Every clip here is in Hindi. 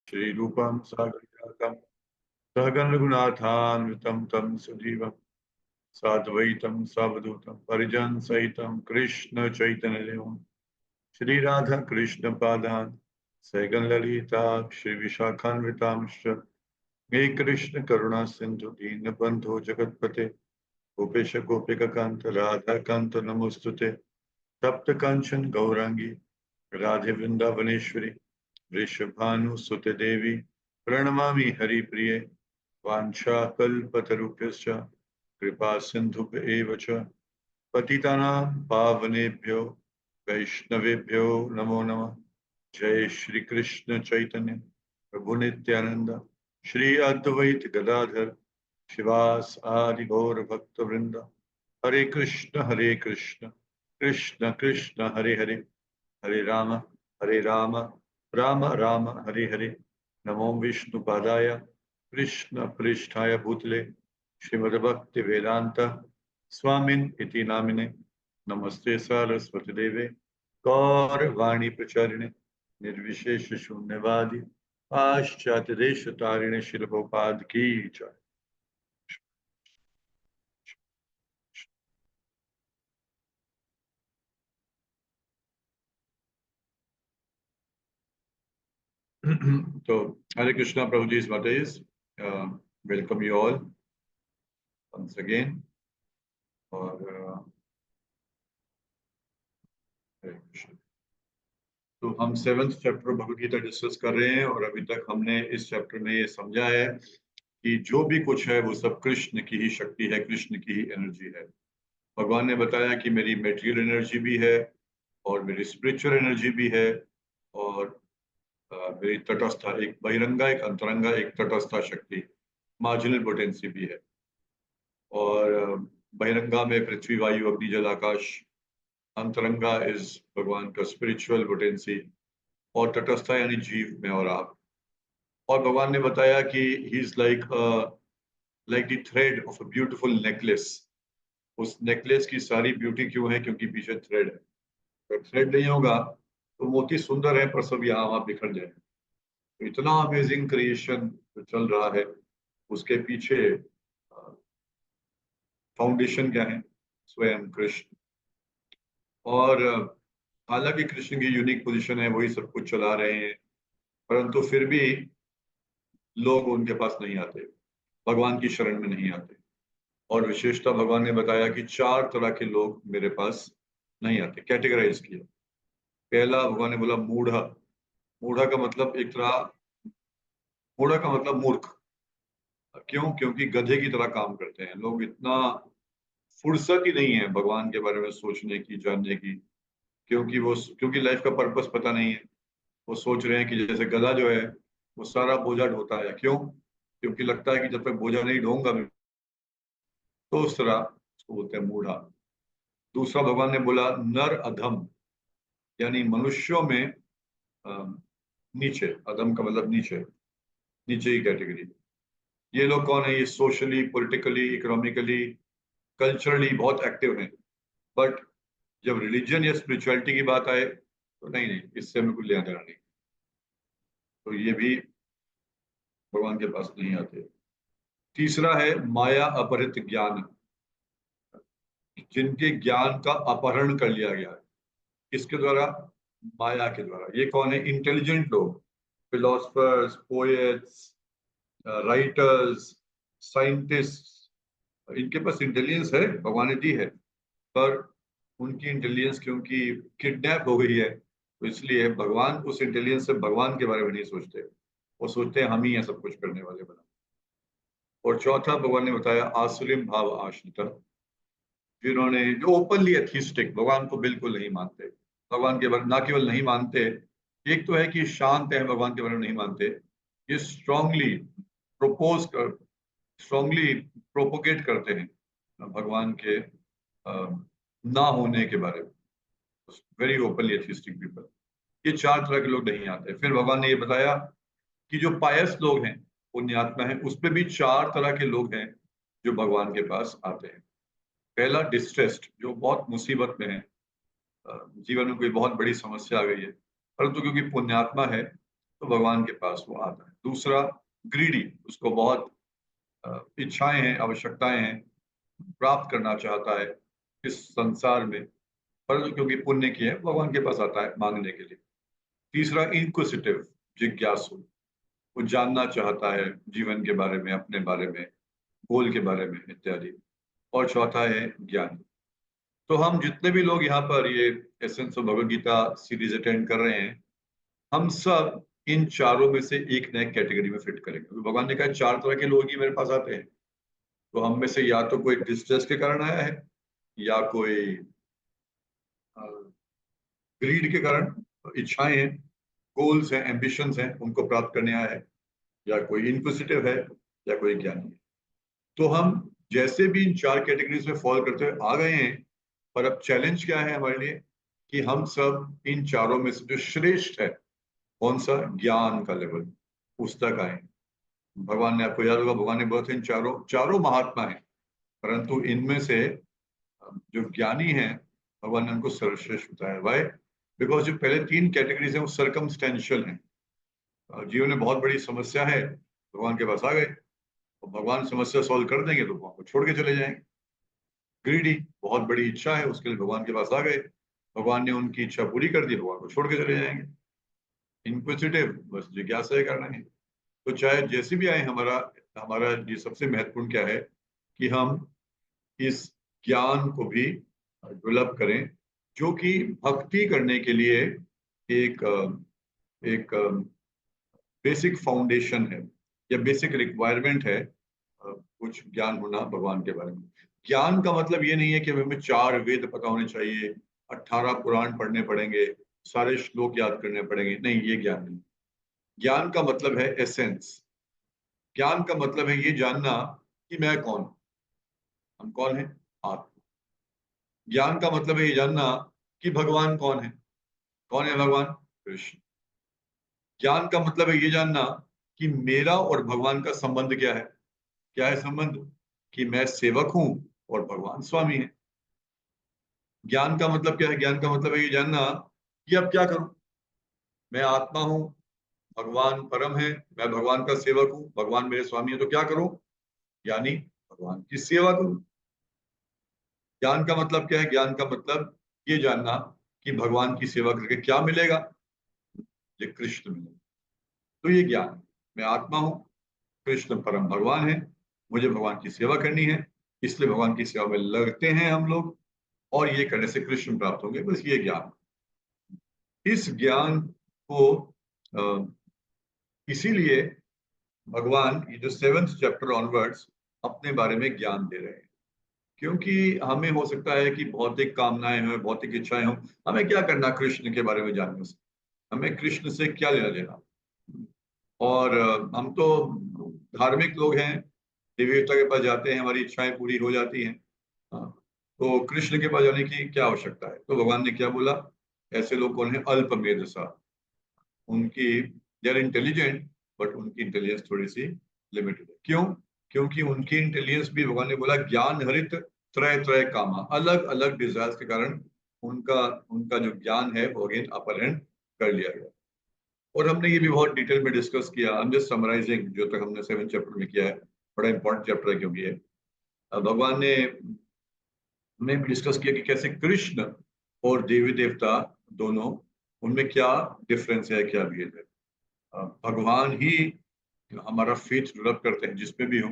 श्रीरूपं साग्रजातं सहगण रघुनाथान्वितं तं सजीवं साद्वैतं सावधूतं परिजन सहितं कृष्ण चैतन्य देवं श्री राधा कृष्ण पादान् सहगण ललिता श्री विशाखान्वितांश्च हे कृष्ण करुणा सिंधु दीनबंधो जगत्पते गोपेश गोपिकांत राधा कांत नमोस्तुते तप्त कांचन गौरांगी राधे वृंदावनेश्वरी वृषभानुसुते देवी प्रणमामि हरिप्रिये वाञ्छाकल्पतरुभ्यश्च कृपा सिन्धुभ्येव च पतितानां पावनेभ्यो वैष्णवेभ्यो नमो नमः। जय श्री कृष्ण चैतन्य प्रभु नित्यानंद श्री अद्वैत गदाधर शिवास आदि गौर भक्त वृंद हरे कृष्ण कृष्ण कृष्ण हरे हरे हरे राम राम राम हरे हरे नमो विष्णुपादाय कृष्ण पृष्ठाय भूतले श्रीमद्भक्ति वेदांत स्वामिन् इति नामिने नमस्ते सरस्वती देवे गौरवाणी प्रचारिणे निर्विशेष शून्यवादी पाश्चात्य देश तारिणे शिल प्रभुपाद की जय। तो हरे कृष्णा प्रभु जी माताज, welcome you all once again. और हरे कृष्ण। तो हम 7th chapter Bhagavad Gita discuss कर रहे हैं और अभी तक हमने इस चैप्टर में ये समझा है कि जो भी कुछ है वो सब कृष्ण की ही शक्ति है, कृष्ण की ही एनर्जी है। भगवान ने बताया कि मेरी मेटीरियल एनर्जी भी है और मेरी स्पिरिचुअल एनर्जी भी है और मेरी तटस्था एक बहिरंगा, एक अंतरंगा, एक तटस्था शक्ति मार्जिनल पोटेंसी भी है। और बहिरंगा में पृथ्वी वायु अग्नि जल आकाश, अंतरंगा इज भगवान का स्पिरिचुअल पोटेंसी और तटस्था यानी जीव में और आप। और भगवान ने बताया कि he is like the thread of a beautiful necklace. उस नेकलेस की सारी ब्यूटी क्यों है? क्योंकि पीछे थ्रेड है। अगर थ्रेड नहीं होगा तो मोती सुंदर है पर सब यहाँ वहां बिखर जाए। तो इतना अमेजिंग क्रिएशन जो चल रहा है उसके पीछे फाउंडेशन क्या है? स्वयं कृष्ण। और हालांकि कृष्ण की यूनिक पोजीशन है, वही सब कुछ चला रहे हैं, परंतु फिर भी लोग उनके पास नहीं आते, भगवान की शरण में नहीं आते। और विशेषता भगवान ने बताया कि 4 तरह के लोग मेरे पास नहीं आते, कैटेगराइज किया। पहला भगवान ने बोला मूढ़ा। मूढ़ा का मतलब एक तरह, मूढ़ा का मतलब मूर्ख। क्यों? क्योंकि गधे की तरह काम करते हैं लोग। इतना फुर्सत ही नहीं है भगवान के बारे में सोचने की, जानने की, क्योंकि लाइफ का पर्पस पता नहीं है। वो सोच रहे हैं कि जैसे गधा जो है वो सारा बोझा ढोता है। क्यों? क्योंकि लगता है कि जब तक बोझा नहीं ढोऊंगा मैं, तो उस तरह उसको बोलते हैं मूढ़ा। दूसरा भगवान ने बोला नर अधम, यानी मनुष्यों में नीचे। अधम का मतलब नीचे, नीचे ही कैटेगरी। ये लोग कौन है? ये सोशली, पॉलिटिकली, इकोनॉमिकली, कल्चरली बहुत एक्टिव हैं, बट जब रिलीजन या स्पिरिचुअलिटी की बात आए तो नहीं नहीं, इससे हमें कुछ लेना देना नहीं। तो ये भी भगवान के पास नहीं आते। तीसरा है माया अपहृत ज्ञान, जिनके ज्ञान का अपहरण कर लिया गया है। किसके द्वारा? माया के द्वारा। ये कौन है? इंटेलिजेंट लोग, फिलोसफर्स, पोएट्स, राइटर्स, साइंटिस्ट। इनके पास इंटेलिजेंस है, भगवान ने दी है, पर उनकी इंटेलिजेंस क्योंकि किडनैप हो गई है, तो इसलिए भगवान उस इंटेलिजेंस से भगवान के बारे में नहीं सोचते। वो सोचते हैं हम ही हैं सब कुछ करने वाले बना। और चौथा भगवान ने बताया आसुलिम भाव आश्रित, जिन्होंने जो ओपनली एथिस्टिक, भगवान को बिल्कुल नहीं मानते। भगवान के बारे ना केवल नहीं मानते, एक तो है कि शांत है, भगवान के बारे में नहीं मानते, ये स्ट्रांगली प्रोपोज कर, स्ट्रांगली प्रोपोगेट करते हैं भगवान के ना होने के बारे में। Very openly atheistic people. ये 4 तरह के लोग नहीं आते। फिर भगवान ने ये बताया कि जो पायस लोग हैं, पुण्यात्मा है, उसमें भी 4 तरह के लोग हैं जो भगवान के पास आते हैं। पहला डिस्ट्रेस्ड, जो बहुत मुसीबत में है, जीवन में कोई बहुत बड़ी समस्या आ गई है, परंतु क्योंकि पुण्यात्मा है तो भगवान के पास वो आता है। दूसरा ग्रीडी, उसको बहुत इच्छाएं हैं, आवश्यकताएं हैं, प्राप्त करना चाहता है इस संसार में, पर क्योंकि पुण्य किए भगवान के पास आता है मांगने के लिए। तीसरा इंक्विसिटिव, जिज्ञासु, वो जानना चाहता है जीवन के बारे में, अपने बारे में, गोल के बारे में इत्यादि। और चौथा है ज्ञान। तो हम जितने भी लोग यहाँ पर ये essence of Bhagavad Gita series attend कर रहे हैं, हम सब इन चारों में से एक नए कैटेगरी में फिट करेंगे, क्योंकि भगवान ने कहा 4 तरह के लोग ही मेरे पास आते हैं। तो हम में से या तो कोई डिस्ट्रेस के कारण आया है, या कोई ग्रीड के कारण, इच्छाएं हैं, गोल्स हैं, एम्बिशंस हैं, उनको प्राप्त करने आया है, या कोई इनक्विजिटिव है, या कोई ज्ञानी है। तो हम जैसे भी इन 4 कैटेगरीज में फॉल करते हुए आ गए हैं, पर अब चैलेंज क्या है हमारे लिए कि हम सब इन चारों में से जो श्रेष्ठ है, कौन सा, ज्ञान का लेवल, उस तक आए। भगवान ने, आपको याद होगा, भगवान ने बोला था इन चारों चारों महात्मा हैं, परंतु इनमें से जो ज्ञानी हैं भगवान ने उनको सर्वश्रेष्ठ बताया। वाई? बिकॉज जो पहले 3 कैटेगरीज हैं वो सर्कमस्टेंशियल हैं। जीवन में बहुत बड़ी समस्या है, भगवान के पास आ गए, तो भगवान समस्या सॉल्व कर देंगे तो भगवान को छोड़ के चले जाएंगे। ग्रीडी, बहुत बड़ी इच्छा है, उसके लिए भगवान के पास आ गए, भगवान ने उनकी इच्छा पूरी कर दी, भगवान को छोड़ के चले जाएंगे। इंक्विजिटिव, बस जिज्ञासा ही करना है। तो चाहे जैसे भी आए, हमारा हमारा ये सबसे महत्वपूर्ण क्या है कि हम इस ज्ञान को भी डेवलप करें, जो कि भक्ति करने के लिए एक एक बेसिक फाउंडेशन है, या बेसिक रिक्वायरमेंट है, कुछ ज्ञान होना भगवान के बारे में। ज्ञान का मतलब ये नहीं है कि हमें 4 वेद पता होने चाहिए, 18 पुराण पढ़ने पड़ेंगे, सारे श्लोक याद करने पड़ेंगे, नहीं, ये ज्ञान नहीं। ज्ञान का मतलब है एसेंस। ज्ञान का मतलब है ये जानना कि मैं कौन हूं। हम कौन है? आत्मा। ज्ञान का मतलब है ये जानना कि भगवान कौन है। कौन है भगवान? कृष्ण। ज्ञान का मतलब है ये जानना कि मेरा और भगवान का संबंध क्या है। क्या है संबंध? कि मैं सेवक हूं और भगवान स्वामी है। ज्ञान का मतलब क्या है? ज्ञान का मतलब है ये जानना कि अब क्या करूं। मैं आत्मा हूं, भगवान परम है, मैं भगवान का सेवक हूं, भगवान मेरे स्वामी है, तो क्या करूं? यानी भगवान की सेवा करूं। ज्ञान का मतलब क्या है? ज्ञान का मतलब ये जानना कि भगवान की सेवा करके क्या मिलेगा। ये कृष्ण मिलेगा। तो ये ज्ञान है। मैं आत्मा हूं, कृष्ण परम भगवान है, मुझे भगवान की सेवा करनी है, इसलिए भगवान की सेवा में लगते हैं हम लोग, और ये करने से कृष्ण प्राप्त होंगे। बस ये ज्ञान। इस ज्ञान को इसीलिए भगवान ये जो 7th चैप्टर ऑनवर्ड्स अपने बारे में ज्ञान दे रहे हैं, क्योंकि हमें हो सकता है कि भौतिक कामनाएं हों, भौतिक इच्छाएं हों, हमें क्या करना कृष्ण के बारे में जानने से, हमें कृष्ण से क्या लेना देना। और हम तो धार्मिक लोग हैं, देवी देवता के पास जाते हैं, हमारी इच्छाएं पूरी हो जाती हैं। हाँ, तो कृष्ण के पास जाने की क्या आवश्यकता है? तो भगवान ने क्या बोला? ऐसे लोग कौन है? अल्प मेधसा। उनकी, दे आर इंटेलिजेंट, बट उनकी इंटेलिजेंस थोड़ी सी लिमिटेड है। क्यों? क्योंकि उनकी इंटेलिजेंस भी, भगवान ने बोला, ज्ञान हरित त्रय त्रय कामा, अलग अलग डिजायर्स के कारण उनका उनका जो ज्ञान है वो अगेन अपहरण कर लिया गया। और हमने ये भी बहुत डिटेल में डिस्कस किया। आई एम जस्ट समराइजिंग जो तक हमने 7 चैप्टर में किया है। बड़ा इंपॉर्टेंट चैप्टर है, क्योंकि ये भगवान ने, हमने भी डिस्कस किया कि कैसे कृष्ण और देवी देवता दोनों, उनमें क्या डिफरेंस है, क्या भेद है। भगवान ही हमारा फेथ डेवलप करते हैं, जिसमें भी हो,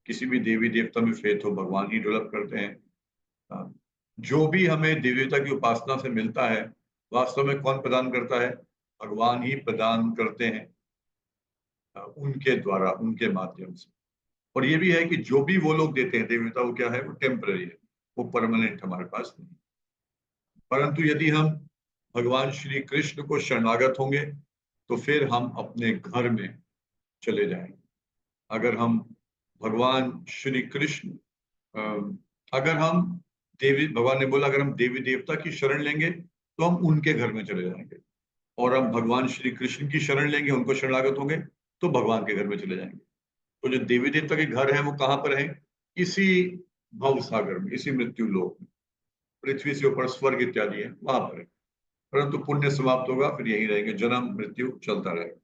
किसी भी देवी देवता में फेथ हो, भगवान ही डेवलप करते हैं। जो भी हमें देवी देवता की उपासना से मिलता है, वास्तव में कौन प्रदान करता है? भगवान ही प्रदान करते हैं, उनके द्वारा, उनके माध्यम से। और ये भी है कि जो भी वो लोग देते हैं देवी देवता, वो क्या है? वो टेम्पररी है, वो परमानेंट हमारे पास नहीं। परंतु यदि हम भगवान श्री कृष्ण को शरणागत होंगे, तो फिर हम अपने घर में चले जाएंगे। अगर हम भगवान श्री कृष्ण, अगर हम देवी, भगवान ने बोला, अगर हम देवी देवता की शरण लेंगे तो हम उनके घर में चले जाएंगे, और हम भगवान श्री कृष्ण की शरण लेंगे, उनको शरणागत होंगे, तो भगवान के घर में चले जाएंगे। तो जो देवी देवता के घर है वो कहाँ पर है? इसी भव सागर में, इसी मृत्यु लोक में। पृथ्वी से ऊपर स्वर्ग इत्यादि है, वहां पर है। परंतु पुण्य समाप्त होगा, फिर यही रहेंगे, जन्म मृत्यु चलता रहेगा।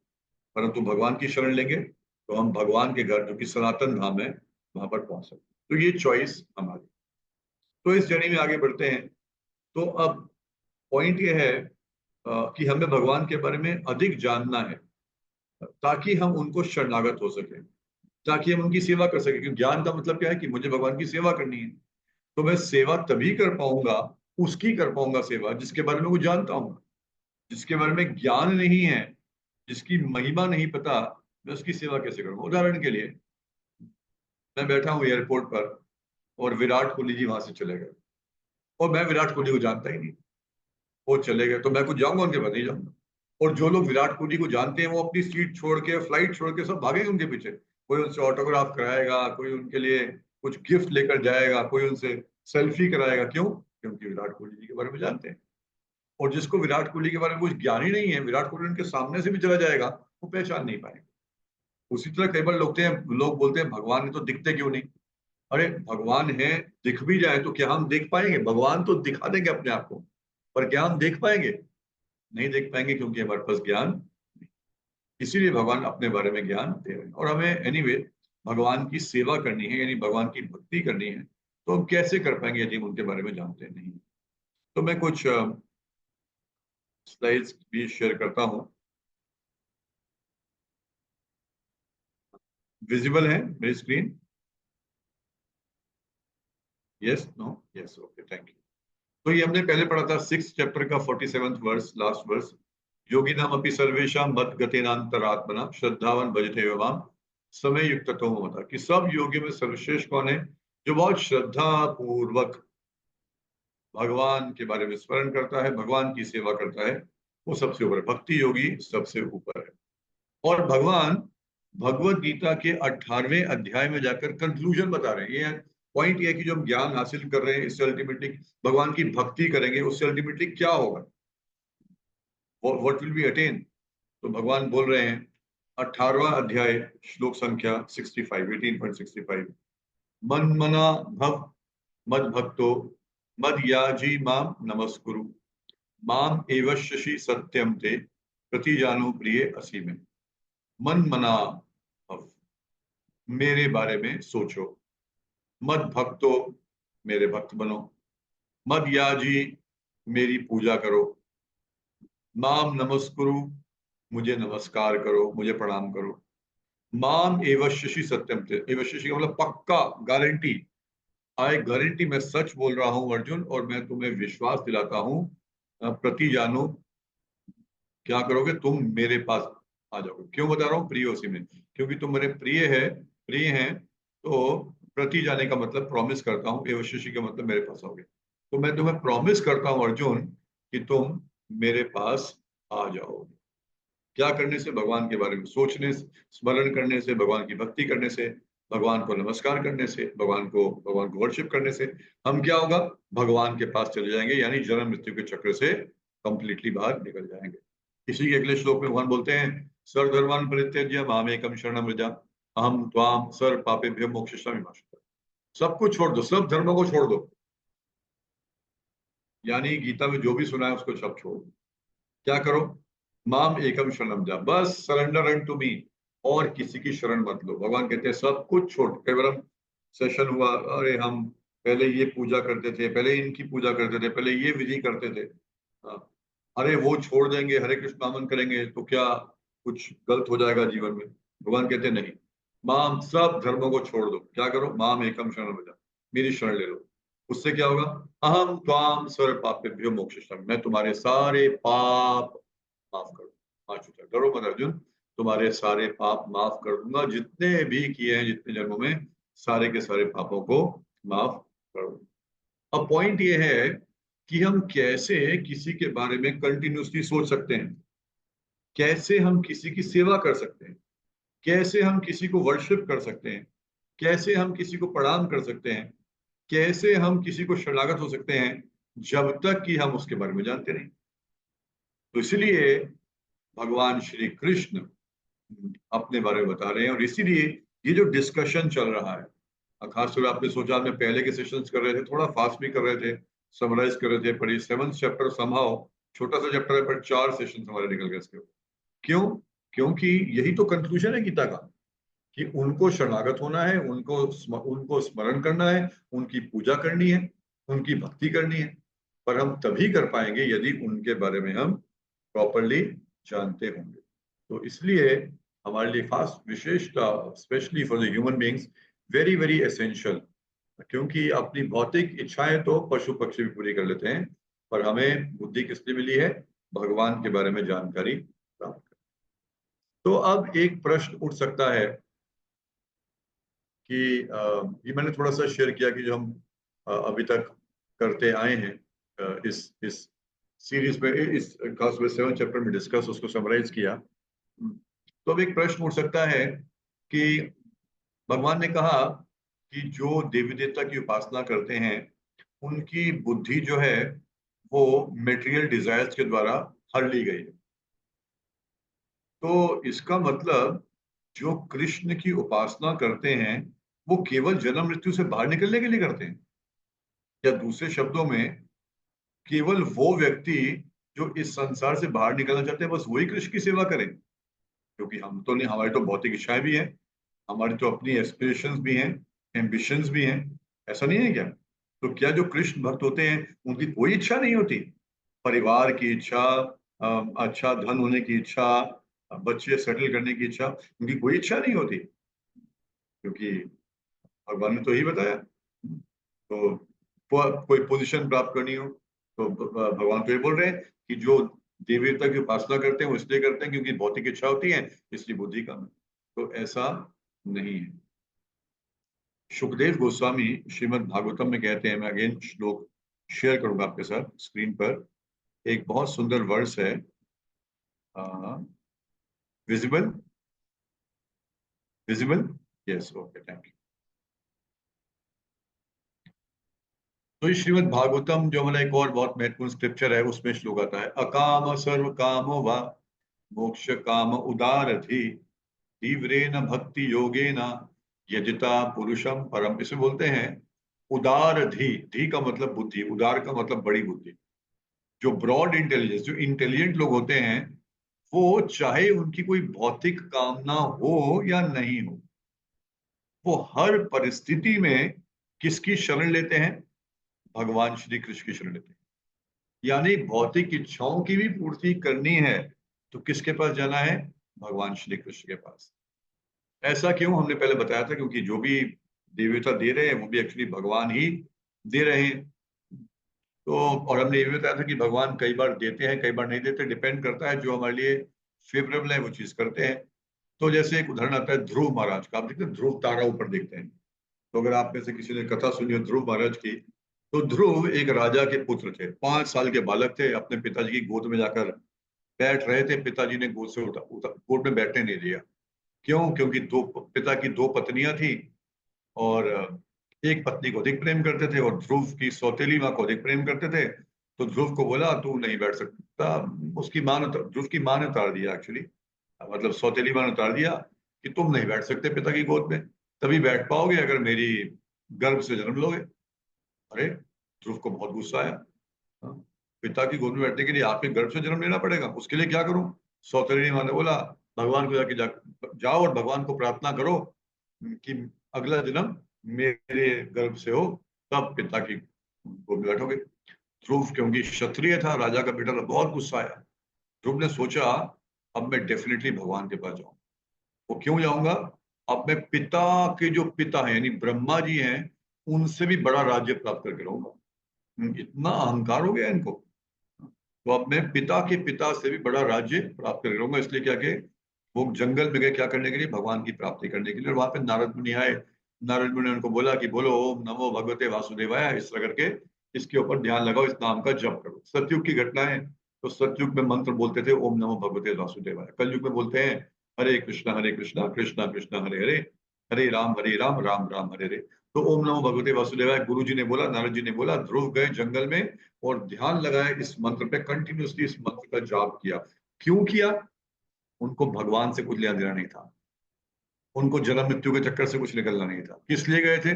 परंतु भगवान की शरण लेंगे तो हम भगवान के घर जो कि सनातन धाम है वहां पर पहुंच सकते हैं। तो ये चॉइस हमारी। तो इस जर्नी में आगे बढ़ते हैं। तो अब पॉइंट ये है कि हमें भगवान के बारे में अधिक जानना है ताकि हम उनको शरणागत हो सके, ताकि हम उनकी सेवा कर सके। क्योंकि ज्ञान का मतलब क्या है कि मुझे भगवान की सेवा करनी है। तो मैं सेवा तभी कर पाऊंगा, उसकी कर पाऊंगा सेवा जिसके बारे में वो जानता हूँ। जिसके बारे में ज्ञान नहीं है, जिसकी महिमा नहीं पता, मैं उसकी सेवा कैसे करूंगा? उदाहरण के लिए, मैं बैठा हूँ एयरपोर्ट पर और विराट कोहली जी वहां से चले गए और मैं विराट कोहली को जानता ही नहीं। वो चले गए तो मैं कुछ जाऊंगा उनके पास? नहीं जाऊंगा। और जो लोग विराट कोहली को जानते हैं वो अपनी सीट छोड़ के, फ्लाइट छोड़ के सब भागेंगे उनके पीछे। कोई उनसे ऑटोग्राफ कराएगा, कोई उनके लिए कुछ गिफ्ट लेकर जाएगा, कोई उनसे सेल्फी कराएगा। क्यों? क्योंकि विराट कोहली जी के बारे में जानते हैं। और जिसको विराट कोहली के बारे में कुछ ज्ञान ही नहीं है, विराट कोहली उनके सामने से भी चला जाएगा, वो पहचान नहीं पाएगा। उसी तरह कई बार लोग बोलते हैं भगवान है तो दिखते क्यों नहीं? अरे भगवान है, दिख भी जाए तो क्या हम देख पाएंगे? भगवान तो दिखा देंगे अपने आप को, पर क्या हम देख पाएंगे? नहीं देख पाएंगे, क्योंकि हमारे पास ज्ञान नहीं। इसीलिए भगवान अपने बारे में ज्ञान दे रहे हैं। और हमें एनीवे भगवान की सेवा करनी है, यानी भगवान की भक्ति करनी है। तो हम कैसे कर पाएंगे यदि हम उनके बारे में जानते नहीं? तो मैं कुछ स्लाइड्स भी शेयर करता हूँ। विजिबल है मेरी screen? Yes, no, yes, okay, thank you. तो ये हमने पहले पढ़ा था 6 चैप्टर का 47वां वर्स, लास्ट वर्स। योगी नाम अपनी सर्वेशा मत गतेनांतरात्मना श्रद्धावन भजते यो माम समय युक्त तो होता, कि सब योगियों में सर्वश्रेष्ठ कौन है? जो बहुत श्रद्धा पूर्वक भगवान के बारे में स्मरण करता है, भगवान की सेवा करता है, वो सबसे ऊपर है। भक्ति योगी सबसे ऊपर है। और भगवान भगवत गीता के 18वें अध्याय में जाकर कंक्लूजन बता रहे हैं। ये पॉइंट ये है कि जो हम ज्ञान हासिल कर रहे हैं, इससे अल्टीमेटली भगवान की भक्ति करेंगे, उससे अल्टीमेटली क्या होगा, व्हाट विल बी अटेन। तो भगवान बोल रहे हैं 18वां अध्याय, श्लोक संख्या 65, 18.65, मन मना भव मद भक्तो मद याजी माम नमस्कुरु माम एवश्यसि सत्यम ते प्रतिजानु प्रिय असी में। मन मना भव, मेरे बारे में सोचो। मद भक्तो, मेरे भक्त बनो। मद याजी, मेरी पूजा करो। माम नमस्कुरु, मुझे नमस्कार करो, मुझे प्रणाम करो। माम एवश्यसि सत्यम थे, एवश्यसि का मतलब पक्का, गारंटी। आई गारंटी, मैं सच बोल रहा हूं अर्जुन, और मैं तुम्हें विश्वास दिलाता हूं। प्रति जानो, क्या करोगे? तुम मेरे पास आ जाओगे। क्यों बता रहा हूँ प्रिय उसी में? क्योंकि तुम मेरे प्रिय है, प्रिय हैं। तो प्रति जाने का मतलब प्रॉमिस करता हूँ, एवशिषि का मतलब मेरे पास आओगे। तो मैं तुम्हें प्रॉमिस करता हूँ अर्जुन कि तुम मेरे पास आ जाओगे। क्या करने से? भगवान के बारे में सोचने से, स्मरण करने से, भगवान की भक्ति करने से, भगवान को नमस्कार करने से, भगवान को वर्शिप करने से हम क्या होगा? भगवान के पास चले जाएंगे, यानी जन्म मृत्यु के चक्र से कंप्लीटली बाहर निकल जाएंगे। इसी के अगले श्लोक में भगवान बोलते हैं, सर्वधर्मान् परित्यज्य मामेकं शरणं व्रज अहम त्वाम सर्व पापेभ्यो मोक्षयिष्यामि मा शुचः। सब कुछ छोड़ दो, सब धर्मों को छोड़ दो, यानी गीता में जो भी सुना है उसको सब छोड़ दो। क्या करो? माम एकम शरणम जा, बस सरेंडर एंड टू मी, और किसी की शरण मत लो। भगवान कहते हैं सब कुछ छोड़। कई बार हम सेशन हुआ, अरे हम पहले ये पूजा करते थे, पहले इनकी पूजा करते थे, पहले ये विधि करते थे, हाँ, अरे वो छोड़ देंगे, हरे कृष्ण नामन करेंगे तो क्या कुछ गलत हो जाएगा जीवन में? भगवान कहते हैं नहीं, माम, सब धर्मों को छोड़ दो। क्या करो? माम एकम शरण जा, मेरी शरण ले लो। उससे क्या होगा? अहम त्वाम सर्व पापेभ्यो मोक्षयिष्यामि, मैं तुम्हारे सारे पाप माफ कर दूंगा। डरो मत अर्जुन, तुम्हारे सारे पाप माफ कर दूंगा, जितने भी किए हैं जितने जन्मों में, सारे के सारे पापों को माफ कर दूंगा। अब पॉइंट ये है कि हम कैसे किसी के बारे में कंटिन्यूसली सोच सकते हैं, कैसे हम किसी की सेवा कर सकते हैं, कैसे हम किसी को वर्शिप कर सकते हैं, कैसे हम किसी को प्रणाम कर सकते हैं, कैसे हम किसी को शरणागत हो सकते हैं, जब तक कि हम उसके बारे में जानते नहीं। तो इसलिए भगवान श्री कृष्ण अपने बारे में बता रहे हैं, और इसीलिए ये जो डिस्कशन चल रहा है, खासतौर आपने सोचा, मैं पहले के सेशंस कर रहे थे, थोड़ा फास्ट भी कर रहे थे, समराइज कर रहे थे, पर ये 7th चैप्टर समहाउ छोटा सा चैप्टर है, पर 4 सेशन हमारे निकल गए इसके ऊपर। क्यों? क्योंकि यही तो कंक्लूजन है गीता का, कि उनको शरणागत होना है, उनको स्मरण करना है, उनकी पूजा करनी है, उनकी भक्ति करनी है। पर हम तभी कर पाएंगे यदि उनके बारे में हम प्रॉपरली जानते होंगे। तो इसलिए हमारे लिए खास विशेषता, specially for the human beings, very very essential. क्योंकि अपनी भौतिक इच्छाएं तो पशु पक्षी भी पूरी कर लेते हैं, पर हमें बुद्धि किस लिए मिली है? भगवान के बारे में जानकारी प्राप्त कर। तो अब एक प्रश्न उठ सकता है कि ये मैंने थोड़ा सा शेयर किया कि जो हम अभी तक करते आए हैं इस सीरीज में, इस खास 7 चैप्टर में डिस्कस, उसको समराइज किया। तो अब एक प्रश्न उठ सकता है कि भगवान ने कहा कि जो देवी देवता की उपासना करते हैं उनकी बुद्धि जो है वो मेटेरियल डिजायर्स के द्वारा हर ली गई है। तो इसका मतलब जो कृष्ण की उपासना करते हैं वो केवल जन्म मृत्यु से बाहर निकलने के लिए करते हैं, या दूसरे शब्दों में केवल वो व्यक्ति जो इस संसार से बाहर निकलना चाहते हैं बस वही कृष्ण की सेवा करें? क्योंकि हम तो नहीं, हमारी तो भौतिक इच्छाएं भी हैं, हमारी तो अपनी एस्पिरेशंस भी हैं, एम्बिशंस भी हैं। ऐसा नहीं है क्या? तो क्या जो कृष्ण भक्त होते हैं उनकी कोई इच्छा नहीं होती? परिवार की इच्छा, अच्छा धन होने की इच्छा, बच्चे सेटल करने की इच्छा, उनकी कोई इच्छा नहीं होती? क्योंकि भगवान ने तो यही बताया। तो कोई पोजीशन प्राप्त करनी हो तो भगवान तो ये बोल रहे हैं कि जो देवी देवता की उपासना करते हैं वो इसलिए करते हैं क्योंकि भौतिक इच्छा होती है, इसलिए बुद्धि कम है। तो ऐसा नहीं है। सुखदेव गोस्वामी श्रीमद् भागवतम में कहते हैं, मैं अगेन श्लोक शेयर करूंगा आपके साथ स्क्रीन पर। एक बहुत सुंदर वर्स है, visible, visible, yes, okay, thank you. तो ये श्रीमद् भागवतम जो हमारा एक और बहुत महत्वपूर्ण स्क्रिप्चर है, उसमें श्लोक आता है, अकाम सर्व कामो वा मोक्ष काम उदारधि तीव्रेन भक्ति योगेन यजिता पुरुषम परम। इसे बोलते हैं उदार धी। धी का मतलब बुद्धि, उदार का मतलब बड़ी बुद्धि। जो ब्रॉड इंटेलिजेंस, जो इंटेलिजेंट लोग होते हैं, वो चाहे उनकी कोई भौतिक कामना हो या नहीं हो, वो हर परिस्थिति में किसकी शरण लेते हैं? भगवान श्री कृष्ण की शरण लेते हैं। यानी भौतिक इच्छाओं की भी पूर्ति करनी है तो किसके पास जाना है? भगवान श्री कृष्ण के पास। ऐसा क्यों? हमने पहले बताया था क्योंकि जो भी देवता दे रहे हैं वो भी एक्चुअली भगवान ही दे रहे हैं। तो और हमने ये भी बताया था कि भगवान कई बार देते हैं, कई बार नहीं देते, डिपेंड करता है, जो हमारे लिए फेवरेबल है वो चीज करते हैं। तो जैसे एक उदाहरण आता है ध्रुव महाराज का, आप देखते हैं ध्रुव तारा ऊपर देखते हैं। तो अगर आप में से किसी ने कथा सुनी हो ध्रुव महाराज की, तो ध्रुव एक राजा के पुत्र थे, 5 साल के बालक थे, अपने पिताजी की गोद में जाकर बैठ रहे थे। पिताजी ने गोद से गोद में बैठने नहीं दिया। क्यों? क्योंकि पिता की 2 पत्नियां थी, और एक पत्नी को अधिक प्रेम करते थे और ध्रुव की सौतेली माँ को अधिक प्रेम करते थे। तो ध्रुव को बोला तू नहीं बैठ सकता। उसकी माँ ने, ध्रुव की माँ ने उतार दिया एक्चुअली, मतलब सौतेली माँ ने उतार दिया कि तुम नहीं बैठ सकते पिता की गोद में, तभी बैठ पाओगे अगर मेरी गर्भ से जन्म लोगे। अरे, ध्रुव को बहुत गुस्सा आया। हाँ, पिता की गोद में बैठने के लिए आपके गर्भ से जन्म लेना पड़ेगा, उसके लिए क्या करूं? सौतेली माँ ने बोला भगवान को जाओ और भगवान को प्रार्थना करो कि अगला जन्म मेरे गर्भ से हो, तब पिता की गोद में बैठोगे। ध्रुव क्योंकि क्षत्रिय था, राजा का बेटा था, बहुत गुस्सा आया। ध्रुव ने सोचा अब मैं डेफिनेटली भगवान के पास जाऊं। वो क्यों जाऊंगा? अब मैं पिता के जो पिता हैं यानी ब्रह्मा जी हैं उनसे भी बड़ा राज्य प्राप्त करके रहूंगा। इतना अहंकार हो गया इनको। तो अब मैं पिता के पिता से भी बड़ा राज्य प्राप्त कर लूंगा। इसलिए क्या कि वो जंगल में गए क्या करने के लिए? भगवान की प्राप्ति करने के लिए। और वहां पे नारद मुनि आए। नारद मुनि ने उनको बोला कि बोलो ओम नमो भगवते वासुदेवाय, इस तरह करके इसके ऊपर ध्यान लगाओ, इस नाम का जप करो। सतयुग की घटना है, तो सतयुग में मंत्र बोलते थे ओम नमो भगवते वासुदेवाय। कलयुग में बोलते हैं हरे कृष्णा कृष्णा कृष्णा हरे हरे, हरे राम राम राम हरे हरे। तो ओम नमो भगवते वासुदेवाय गुरु जी ने बोला, नारद जी ने बोला, ध्रुव गए जंगल में और ध्यान लगाया इस मंत्र पे, कंटिन्यूअसली इस मंत्र का जाप किया। क्यों किया? उनको भगवान से कुछ लेना देना नहीं था, उनको जन्म मृत्यु के चक्कर से कुछ निकलना नहीं था। किस लिए गए थे?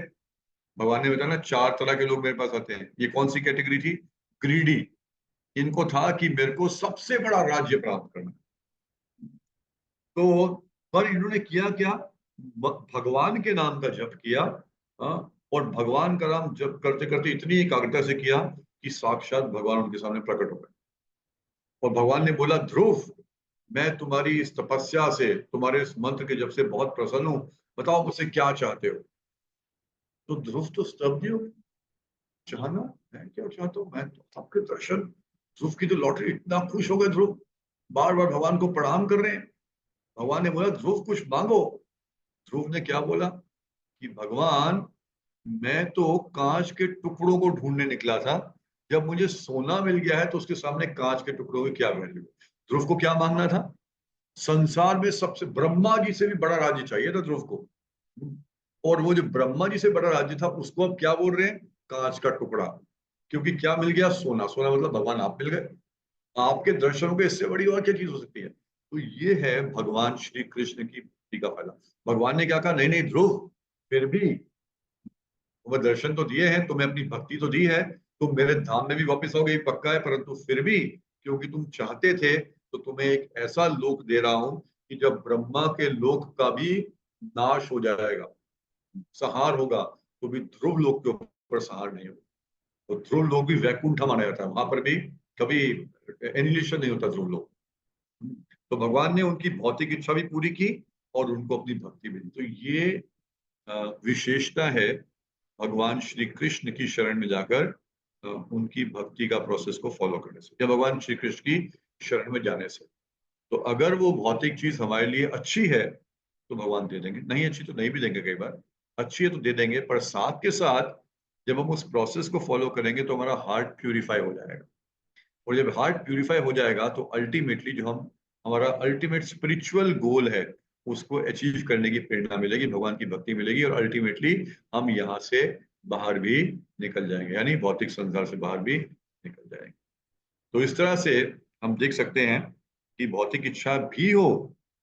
भगवान ने बताया ना 4 तरह के लोग मेरे पास आते हैं। ये कौन सी कैटेगरी थी? ग्रीडी। इनको था कि मेरे को सबसे बड़ा राज्य प्राप्त करना। तो पर इन्होंने किया क्या, भगवान के नाम का जप किया। हाँ, और भगवान का नाम जप करते करते इतनी एकाग्रता से किया कि साक्षात भगवान उनके सामने प्रकट हो गए। और भगवान ने बोला, ध्रुव, मैं तुम्हारी इस तपस्या से, तुम्हारे इस मंत्र के जप से बहुत प्रसन्न हूं, बताओ मुझसे क्या चाहते हो। तो ध्रुव तो स्तब्ध हो, चाहना, मैं क्या चाहता हूँ, मैं तो आपके दर्शन। ध्रुव की तो लॉटरी, इतना खुश हो गए ध्रुव, बार बार भगवान को प्रणाम कर रहे हैं। भगवान ने बोला, ध्रुव कुछ मांगो। ध्रुव ने क्या बोला कि भगवान, मैं तो कांच के टुकड़ों को ढूंढने निकला था, जब मुझे सोना मिल गया है तो उसके सामने कांच के टुकड़ों की क्या वैल्यू। ध्रुव को क्या मांगना था, संसार में सबसे, ब्रह्मा जी से भी बड़ा राज्य चाहिए था ध्रुव को। और वो जो ब्रह्मा जी से बड़ा राज्य था उसको अब क्या बोल रहे हैं, कांच का टुकड़ा। क्योंकि क्या मिल गया, सोना। सोना मतलब भगवान आप मिल गए। आपके दर्शनों के इससे बड़ी और क्या चीज हो सकती है। तो ये है भगवान श्री कृष्ण की भक्ति का फल। भगवान ने क्या कहा, नहीं नहीं ध्रुव, फिर भी तुम्हें दर्शन तो दिए हैं, तुम्हें अपनी भक्ति तो दी है, तुम मेरे धाम में भी वापस आओगे ये पक्का है, परंतु फिर भी क्योंकि तुम चाहते थे, तो तुम्हें एक ऐसा लोक दे रहा हूं कि जब ब्रह्मा के लोक का भी नाश हो जाएगा, संहार होगा, तो भी ध्रुव लोक के ऊपर संहार नहीं होगा। तो ध्रुव लोक भी वैकुंठ माना जाता है, वहां पर भी कभी एनिलेशन नहीं होता ध्रुव लोक। तो भगवान ने उनकी भौतिक इच्छा भी पूरी की और उनको अपनी भक्ति भी दी। तो ये विशेषता है भगवान श्री कृष्ण की शरण में जाकर उनकी भक्ति का प्रोसेस को फॉलो करने से, या भगवान श्री कृष्ण की शरण में जाने से। तो अगर वो भौतिक चीज हमारे लिए अच्छी है तो भगवान दे देंगे, नहीं अच्छी तो नहीं भी देंगे, कई बार अच्छी है तो दे देंगे, पर साथ के साथ जब हम उस प्रोसेस को फॉलो करेंगे तो हमारा हार्ट प्यूरिफाई हो जाएगा। और जब हार्ट प्यूरिफाई हो जाएगा तो अल्टीमेटली जो हम, हमारा अल्टीमेट स्पिरिचुअल गोल है, उसको अचीव करने की प्रेरणा मिलेगी, भगवान की भक्ति मिलेगी, और अल्टीमेटली हम यहाँ से बाहर भी निकल जाएंगे, यानी भौतिक संसार से बाहर भी निकल जाएंगे। तो इस तरह से हम देख सकते हैं कि भौतिक इच्छा भी हो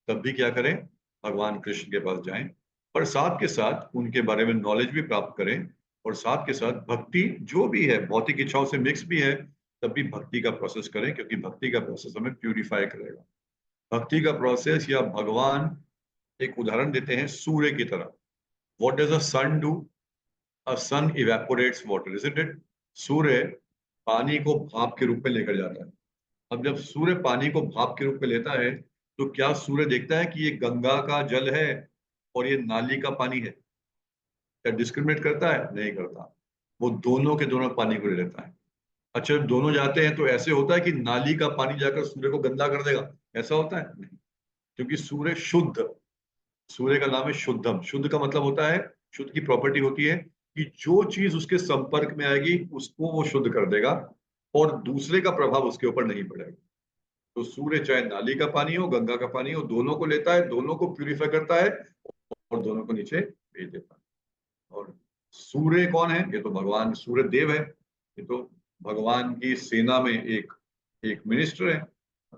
तब भी क्या करें, भगवान कृष्ण के पास जाएं, पर साथ के साथ उनके बारे में नॉलेज भी प्राप्त करें, और साथ के साथ भक्ति जो भी है भौतिक इच्छाओं से मिक्स भी है, तब भी भक्ति का प्रोसेस करें, क्योंकि भक्ति का प्रोसेस हमें प्यूरिफाई करेगा। भक्ति का प्रोसेस, या भगवान एक उदाहरण देते हैं सूर्य की तरह। What does a sun do, a sun evaporates water, isn't it. सूर्य पानी को भाप के रूप में लेकर जाता है। अब जब सूर्य पानी को भाप के रूप में लेता है, तो क्या सूर्य देखता है कि ये गंगा का जल है और ये नाली का पानी है? क्या डिस्क्रिमिनेट करता है? नहीं करता। वो दोनों के दोनों पानी को ले लेता है। अच्छा, जब दोनों जाते हैं तो ऐसे होता है कि नाली का पानी जाकर सूर्य को गंदा कर देगा, ऐसा होता है? नहीं। क्योंकि सूर्य शुद्ध, सूर्य का नाम है शुद्धम। शुद्ध का मतलब होता है, शुद्ध की प्रॉपर्टी होती है कि जो चीज उसके संपर्क में आएगी उसको वो शुद्ध कर देगा, और दूसरे का प्रभाव उसके ऊपर नहीं पड़ेगा। तो सूर्य चाहे नाली का पानी हो, गंगा का पानी हो, दोनों को लेता है, दोनों को प्यूरिफाई करता है, और दोनों को नीचे भेज देता है। और सूर्य कौन है? ये तो भगवान सूर्य देव है। ये तो भगवान की सेना में एक एक मिनिस्टर है।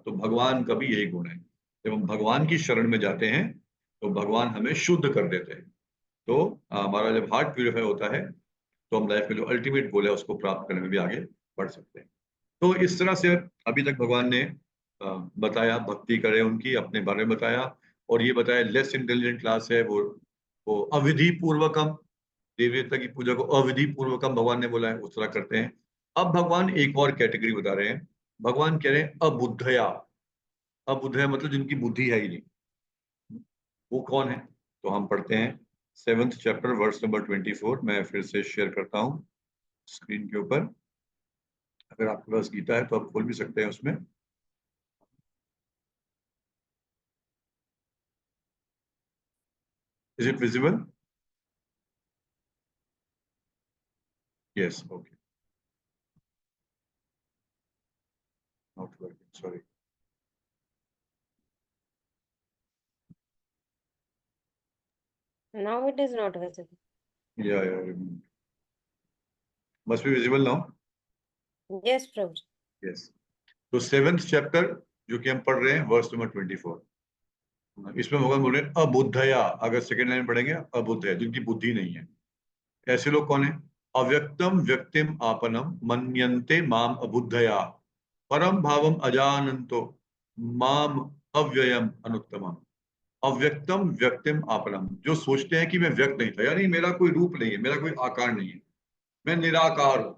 तो भगवान का भी यही गुण है, जब हम भगवान की शरण में जाते हैं तो भगवान हमें शुद्ध कर देते हैं। तो हमारा जब हार्ट प्यूरिफाई होता है तो हम लाइफ में जो अल्टीमेट गोल है उसको प्राप्त करने में भी आगे बढ़ सकते हैं। तो इस तरह से अभी तक भगवान ने बताया, भक्ति करें उनकी, अपने बारे में बताया, और ये बताया लेस इंटेलिजेंट क्लास है वो अविधि पूर्वक हम देवी देवता की पूजा को अविधि पूर्वक हम, भगवान ने बोला है, उस तरह करते हैं। अब भगवान एक और कैटेगरी बता रहे हैं। भगवान कह रहे हैं अबुद्धया। अबुद्धया मतलब जिनकी बुद्धि है ही नहीं। वो कौन है? तो हम पढ़ते हैं 7th चैप्टर वर्स नंबर 24। मैं फिर से शेयर करता हूँ स्क्रीन के ऊपर। अगर आपके पास गीता है तो आप खोल भी सकते हैं उसमें। Is it visible? Yes, okay. Not working, sorry. Now it is not visible. या must be visible now. Yes, Prabhu. Yes. तो 7th चैप्टर जो कि हम पढ़ रहे हैं वर्स नंबर 24, इसमें भगवान बोल रहे हैं अबुद्धया। अगर सेकंड लाइन पढ़ेंगे, अबुद्धया जिनकी बुद्धि नहीं है। ऐसे लोग कौन है? अव्यक्तम व्यक्तिम आपनम मन्यन्ते माम अबुद्धया, परम भावम अजानन्तो माम अव्ययम अनुत्तमम। अव्यक्तम व्यक्तिम आपनम, जो सोचते हैं कि मैं व्यक्त नहीं था, यानी मेरा कोई रूप नहीं है, मेरा कोई आकार नहीं है, मैं निराकार हूं,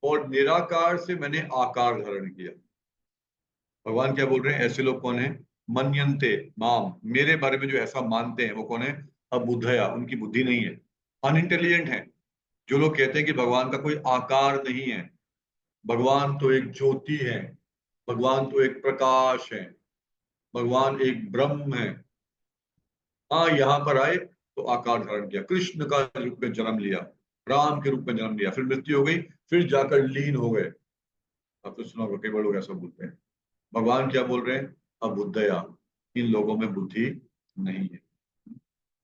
और निराकार से मैंने आकार धारण किया। भगवान क्या बोल रहे हैं, ऐसे लोग कौन है, मन्यन्ते माम, मेरे बारे में जो ऐसा मानते हैं वो कौन है, अबुद्धया, उनकी बुद्धि नहीं है, अनइंटेलिजेंट है। जो लोग कहते हैं कि भगवान का कोई आकार नहीं है, भगवान तो एक ज्योति है, भगवान तो एक प्रकाश है, भगवान एक ब्रह्म है। हाँ, यहाँ पर आए तो आकार धारण किया, कृष्ण का रूप में जन्म लिया, राम के रूप में जन्म लिया, फिर मृत्यु हो गई, फिर जाकर लीन हो गए। आप तो सुना होगा, कई बड़े लोग ऐसा बोलते हैं। भगवान क्या बोल रहे हैं, अबुद्धया, इन लोगों में बुद्धि नहीं है।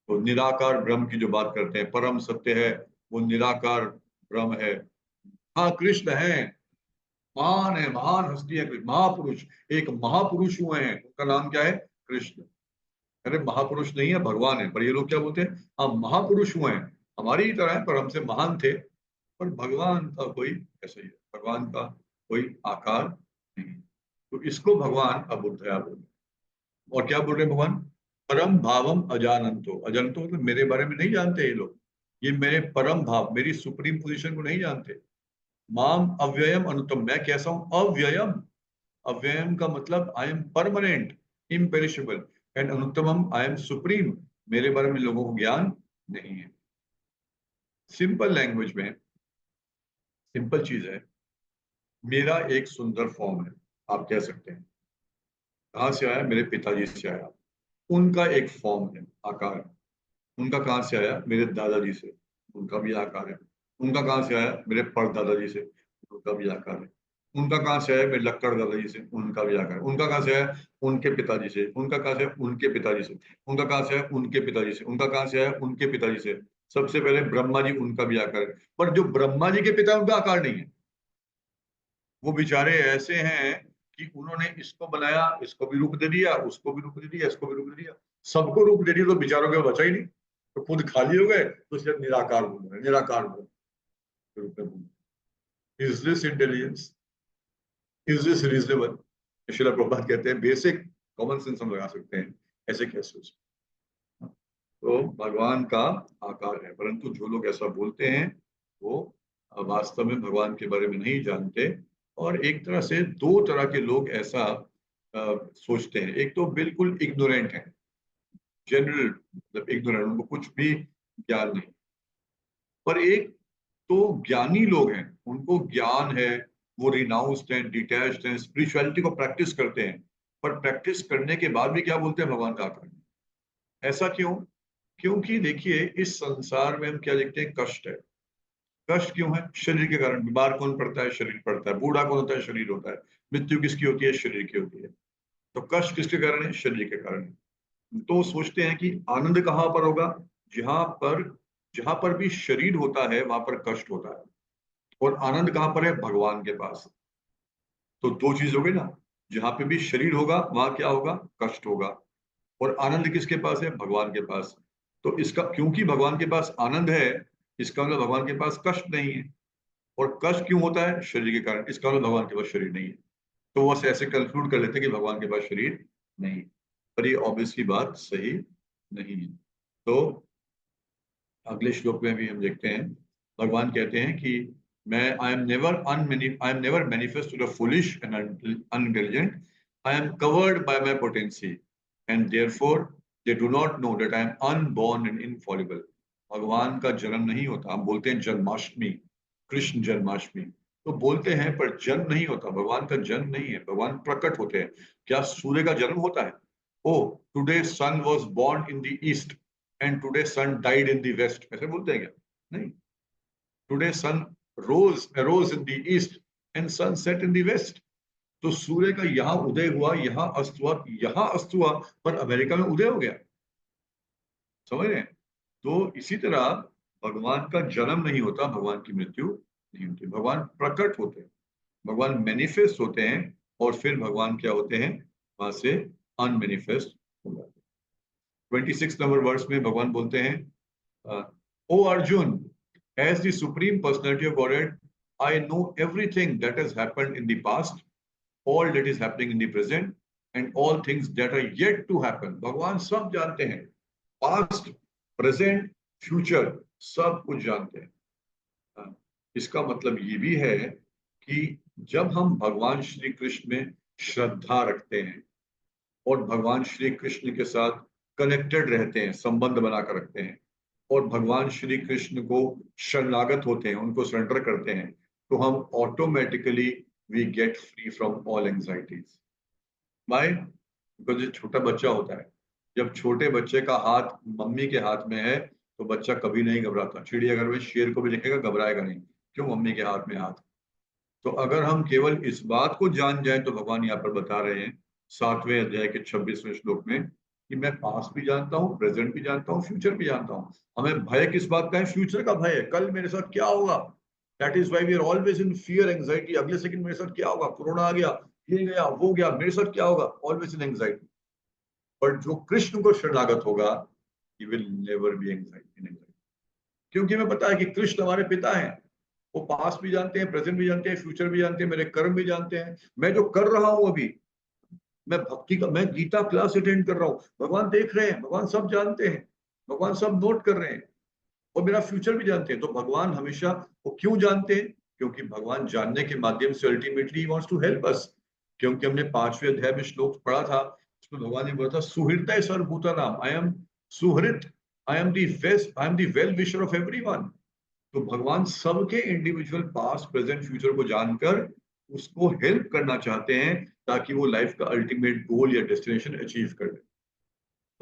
तो निराकार ब्रह्म की जो बात करते हैं, परम सत्य है, वो निराकार ब्रह्म है। हाँ, कृष्ण है, महान है, महान हस्ती है, महापुरुष, एक महापुरुष हुए हैं, उनका नाम क्या है, कृष्ण। अरे महापुरुष नहीं है, भगवान है, पर ये लोग क्या बोलते हैं, हाँ महापुरुष हुए हैं, हमारी ही तरह है, पर हमसे महान थे। पर भगवान का कोई ऐसा ही है, भगवान का कोई आकार नहीं। तो इसको भगवान अबुद्धया बोल रहे हैं। और क्या बोल रहे हैं भगवान, परम भावम अजानंतो, अजंतो मतलब मेरे बारे में नहीं जानते ये लोग, ये मेरे परम भाव, मेरी सुप्रीम पोजीशन को नहीं जानते। माम अव्ययम अनुतम, मैं कैसा हूं, अव्ययम, अव्ययम का मतलब I am permanent, imperishable, and अनुत्तमम, आई एम सुप्रीम, मेरे बारे में लोगों को ज्ञान नहीं है। सिंपल लैंग्वेज में सिंपल चीज है, मेरा एक सुंदर फॉर्म है, आप कह सकते हैं, कहाँ से आया, मेरे पिताजी से आया, उनका एक फॉर्म है, आकार है। उनका कहाँ से आया, मेरे दादाजी से, उनका भी आकार है। उनका कहाँ से आया, मेरे परदादाजी से, उनका भी आकार है। उनका कहाँ से आया, मेरे लक्कड़ दादाजी से, उनका भी आकार है। उनका कहाँ से आया, उनके पिताजी से। उनका कहाँ से आया, उनके पिताजी से। उनका कहाँ से आया, उनके पिताजी से। उनका कहाँ से आया, उनके पिताजी से। सबसे पहले ब्रह्मा जी, उनका भी आकार है। पर जो ब्रह्मा जी के पिता, उनका आकार नहीं है। वो बेचारे ऐसे हैं कि उन्होंने इसको बनाया, इसको भी रूप दे दिया, उसको भी रूप दे दिया, इसको भी रूप दे दिया, सबको रूप दे दिया, तो बेचारों के बचा ही नहीं, तो खुद खाली हो गए, तो सिर्फ निराकार बोल रहे, निराकार बोल रूप में बोल। Is this intelligence, is this reasonable? Srila Prabhupada कहते हैं बेसिक कॉमन सेंस हम लगा सकते हैं, ऐसे कैसे हो सकता है? तो भगवान का आकार है, परंतु जो लोग ऐसा बोलते हैं वो वास्तव में भगवान के बारे में नहीं जानते। और एक तरह से दो तरह के लोग ऐसा सोचते हैं, एक तो बिल्कुल इग्नोरेंट है, जनरल मतलब इग्नोरेंट, उनको कुछ भी ज्ञान नहीं। पर एक तो ज्ञानी लोग हैं, उनको ज्ञान है, वो रिनाउंस्ड हैं, डिटैच्ड हैं, स्पिरिचुअलिटी को प्रैक्टिस करते हैं, पर प्रैक्टिस करने के बाद भी क्या बोलते हैं, भगवान का आकार नहीं। ऐसा क्यों? क्योंकि देखिए, इस संसार में हम क्या देखते हैं, कष्ट है। कष्ट क्यों है? शरीर के कारण। बीमार कौन पड़ता है? शरीर पड़ता है। बूढ़ा कौन होता है? शरीर होता है। मृत्यु किसकी होती है? शरीर की होती है। तो कष्ट किसके कारण है? शरीर के कारण है। तो सोचते हैं कि आनंद कहाँ पर होगा? जहां पर जहां पर भी शरीर होता है वहां पर कष्ट होता है। और आनंद कहाँ पर है? भगवान के पास। तो दो चीज हो गई ना, जहां पे भी शरीर होगा वहां क्या होगा? कष्ट होगा। और आनंद किसके पास है? भगवान के पास। तो इसका, क्योंकि भगवान के पास आनंद है, इसका मतलब भगवान के पास कष्ट नहीं है। और कष्ट क्यों होता है? शरीर के कारण, इसका मतलब भगवान के पास शरीर नहीं है। तो वो ऐसे कंक्लूड कर लेते हैं कि भगवान के पास शरीर नहीं है। पर ये ऑब्वियसली बात सही नहीं है। तो अगले श्लोक में भी हम देखते हैं, भगवान कहते हैं कि मैं I am never manifest to the foolish and unintelligent, I am covered by my potency and therefore they do not know that I am unborn and infallible. भगवान का जन्म नहीं होता, हम बोलते हैं जन्माष्टमी, कृष्ण जन्माष्टमी, तो बोलते हैं, पर जन्म नहीं होता, भगवान का जन्म नहीं है, भगवान प्रकट होते हैं। क्या सूर्य का जन्म होता है? Oh, today sun was born in the east and today sun died in the west, ऐसे बोलते हैं क्या? नहीं। Today sun rose in the east and sun set in the west. तो सूर्य का यहाँ उदय हुआ, यहाँ अस्त हुआ, यहाँ अस्त हुआ, पर अमेरिका में उदय हो गया। समझ रहे हैं? तो इसी तरह भगवान का जन्म नहीं होता, भगवान की मृत्यु नहीं होती, भगवान प्रकट होते हैं, भगवान मैनिफेस्ट होते हैं, और फिर भगवान क्या होते हैं, वहां से अनमैनिफेस्ट हो जाते हैं। 26 नंबर वर्स में भगवान बोलते हैं, ओ Arjun, as the supreme personality of Godhead, I know everything that has happened in the past, all that is happening in the present, and all things that are yet to happen. भगवान सब जानते हैं, पास्ट, प्रेजेंट, फ्यूचर सब कुछ जानते हैं। इसका मतलब ये भी है कि जब हम भगवान श्री कृष्ण में श्रद्धा रखते हैं और भगवान श्री कृष्ण के साथ कनेक्टेड रहते हैं, संबंध बनाकर रखते हैं, और भगवान श्री कृष्ण को शरणागत होते हैं, उनको सरेंडर करते हैं, तो हम automatically we get free from all anxieties. By, because जो छोटा बच्चा होता है, जब छोटे बच्चे का हाथ मम्मी के हाथ में है तो बच्चा कभी नहीं घबराता। चिड़ियाघर में शेर को भी देखेगा, घबराएगा नहीं, क्यों? मम्मी के हाथ में हाथ। तो अगर हम केवल इस बात को जान जाए तो भगवान यहाँ पर बता रहे हैं 7वें अध्याय के 26वें श्लोक में कि मैं पास्ट भी जानता हूँ, प्रेजेंट भी जानता हूँ, फ्यूचर भी जानता हूँ। हमें भय किस बात का है? फ्यूचर का भय है, कल मेरे साथ क्या होगा। That is why we are always in fear, anxiety. अगले सेकंड मेरे साथ क्या होगा, कोरोना आ गया, ये गया, वो गया, मेरे साथ क्या होगा, ऑलवेज इन एंजाइटी। बट जो कृष्ण को शरणागत होगा, he will never be anxiety, क्योंकि हमें पता है कि कृष्ण हमारे पिता हैं। वो पास्ट भी जानते हैं, प्रेजेंट भी जानते हैं, फ्यूचर भी जानते हैं, मेरे कर्म भी जानते हैं। मैं जो कर रहा हूं अभी, मैं भक्ति का, मैं गीता क्लास अटेंड कर रहा हूँ, भगवान देख रहे हैं, भगवान सब जानते हैं, भगवान सब नोट कर रहे हैं, और मेरा फ्यूचर भी जानते हैं। तो भगवान हमेशा, वो क्यों जानते हैं? क्योंकि भगवान जानने के माध्यम से ultimately wants to help us. क्योंकि हमने 5वें अध्याय में श्लोक पढ़ा था, उसमें भगवान ने बोला था सुहृदय सर्वभूतानाम, आई एम सुहृद, I am the best, I am the well wisher of everyone. तो भगवान सबके इंडिविजुअल पास्ट, प्रेजेंट, फ्यूचर को जानकर उसको हेल्प करना चाहते हैं ताकि वो लाइफ का अल्टीमेट गोल या डेस्टिनेशन अचीव कर ले।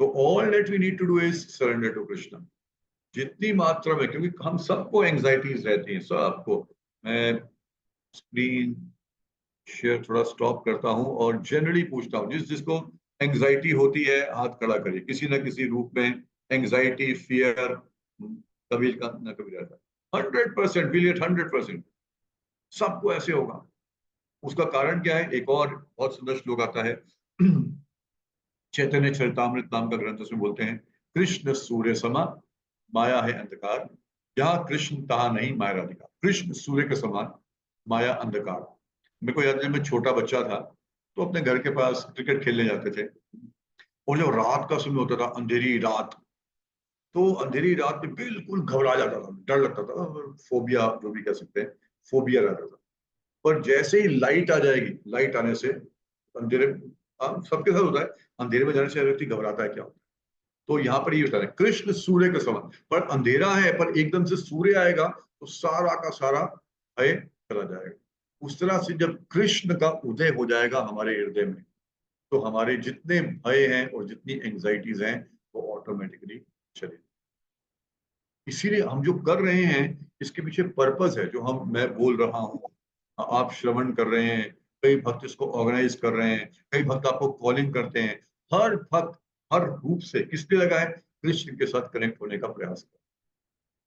तो all that we need to do is surrender to Krishna. जितनी मात्रा में, क्योंकि हम सबको एंजाइटीज रहती हैं, सबको। मैं स्क्रीन शेयर थोड़ा स्टॉप करता हूं और जनरली पूछता हूं, जिसको एंजाइटी होती है हाथ खड़ा करिए। किसी ना किसी रूप में एंजाइटी, फियर कभी का ना कभी रहता है। 100% विल गेट 100%, सबको ऐसे होगा। उसका कारण क्या है? एक और बहुत सुंदर श्लोक आता है चैतन्य चरितामृत नाम का ग्रंथ, उसमें बोलते हैं कृष्ण सूर्य समा, माया है अंधकार, जहां कृष्ण तहा नहीं माया राधिका। कृष्ण सूर्य के समान, माया अंधकार। मेरे को याद है, जब मैं छोटा बच्चा था तो अपने घर के पास क्रिकेट खेलने जाते थे, और जब रात का समय होता था, अंधेरी रात, तो अंधेरी रात में बिल्कुल घबरा जाता था, डर लगता था, फोबिया जो भी कह सकते हैं, फोबिया रहता था। पर जैसे ही लाइट आ जाएगी, लाइट आने से अंधेरे, सबके साथ होता है, अंधेरे में जाने से व्यक्ति घबराता है क्या होता है। तो यहाँ पर ये होता है कृष्ण सूर्य के समान, पर अंधेरा है, पर एकदम से सूर्य आएगा तो सारा का सारा भय चला जाएगा। उस तरह से जब कृष्ण का उदय हो जाएगा हमारे हृदय में, तो हमारे जितने भय हैं और जितनी एंजाइटीज हैं वो ऑटोमेटिकली चले। इसीलिए हम जो कर रहे हैं, इसके पीछे पर्पस है। जो मैं बोल रहा हूँ, आप श्रवण कर रहे हैं, कई भक्त इसको ऑर्गेनाइज कर रहे हैं, कई भक्त आपको कॉलिंग करते हैं। हर भक्त हर रूप से किसके लगा है? कृष्ण के साथ कनेक्ट होने का प्रयास कर।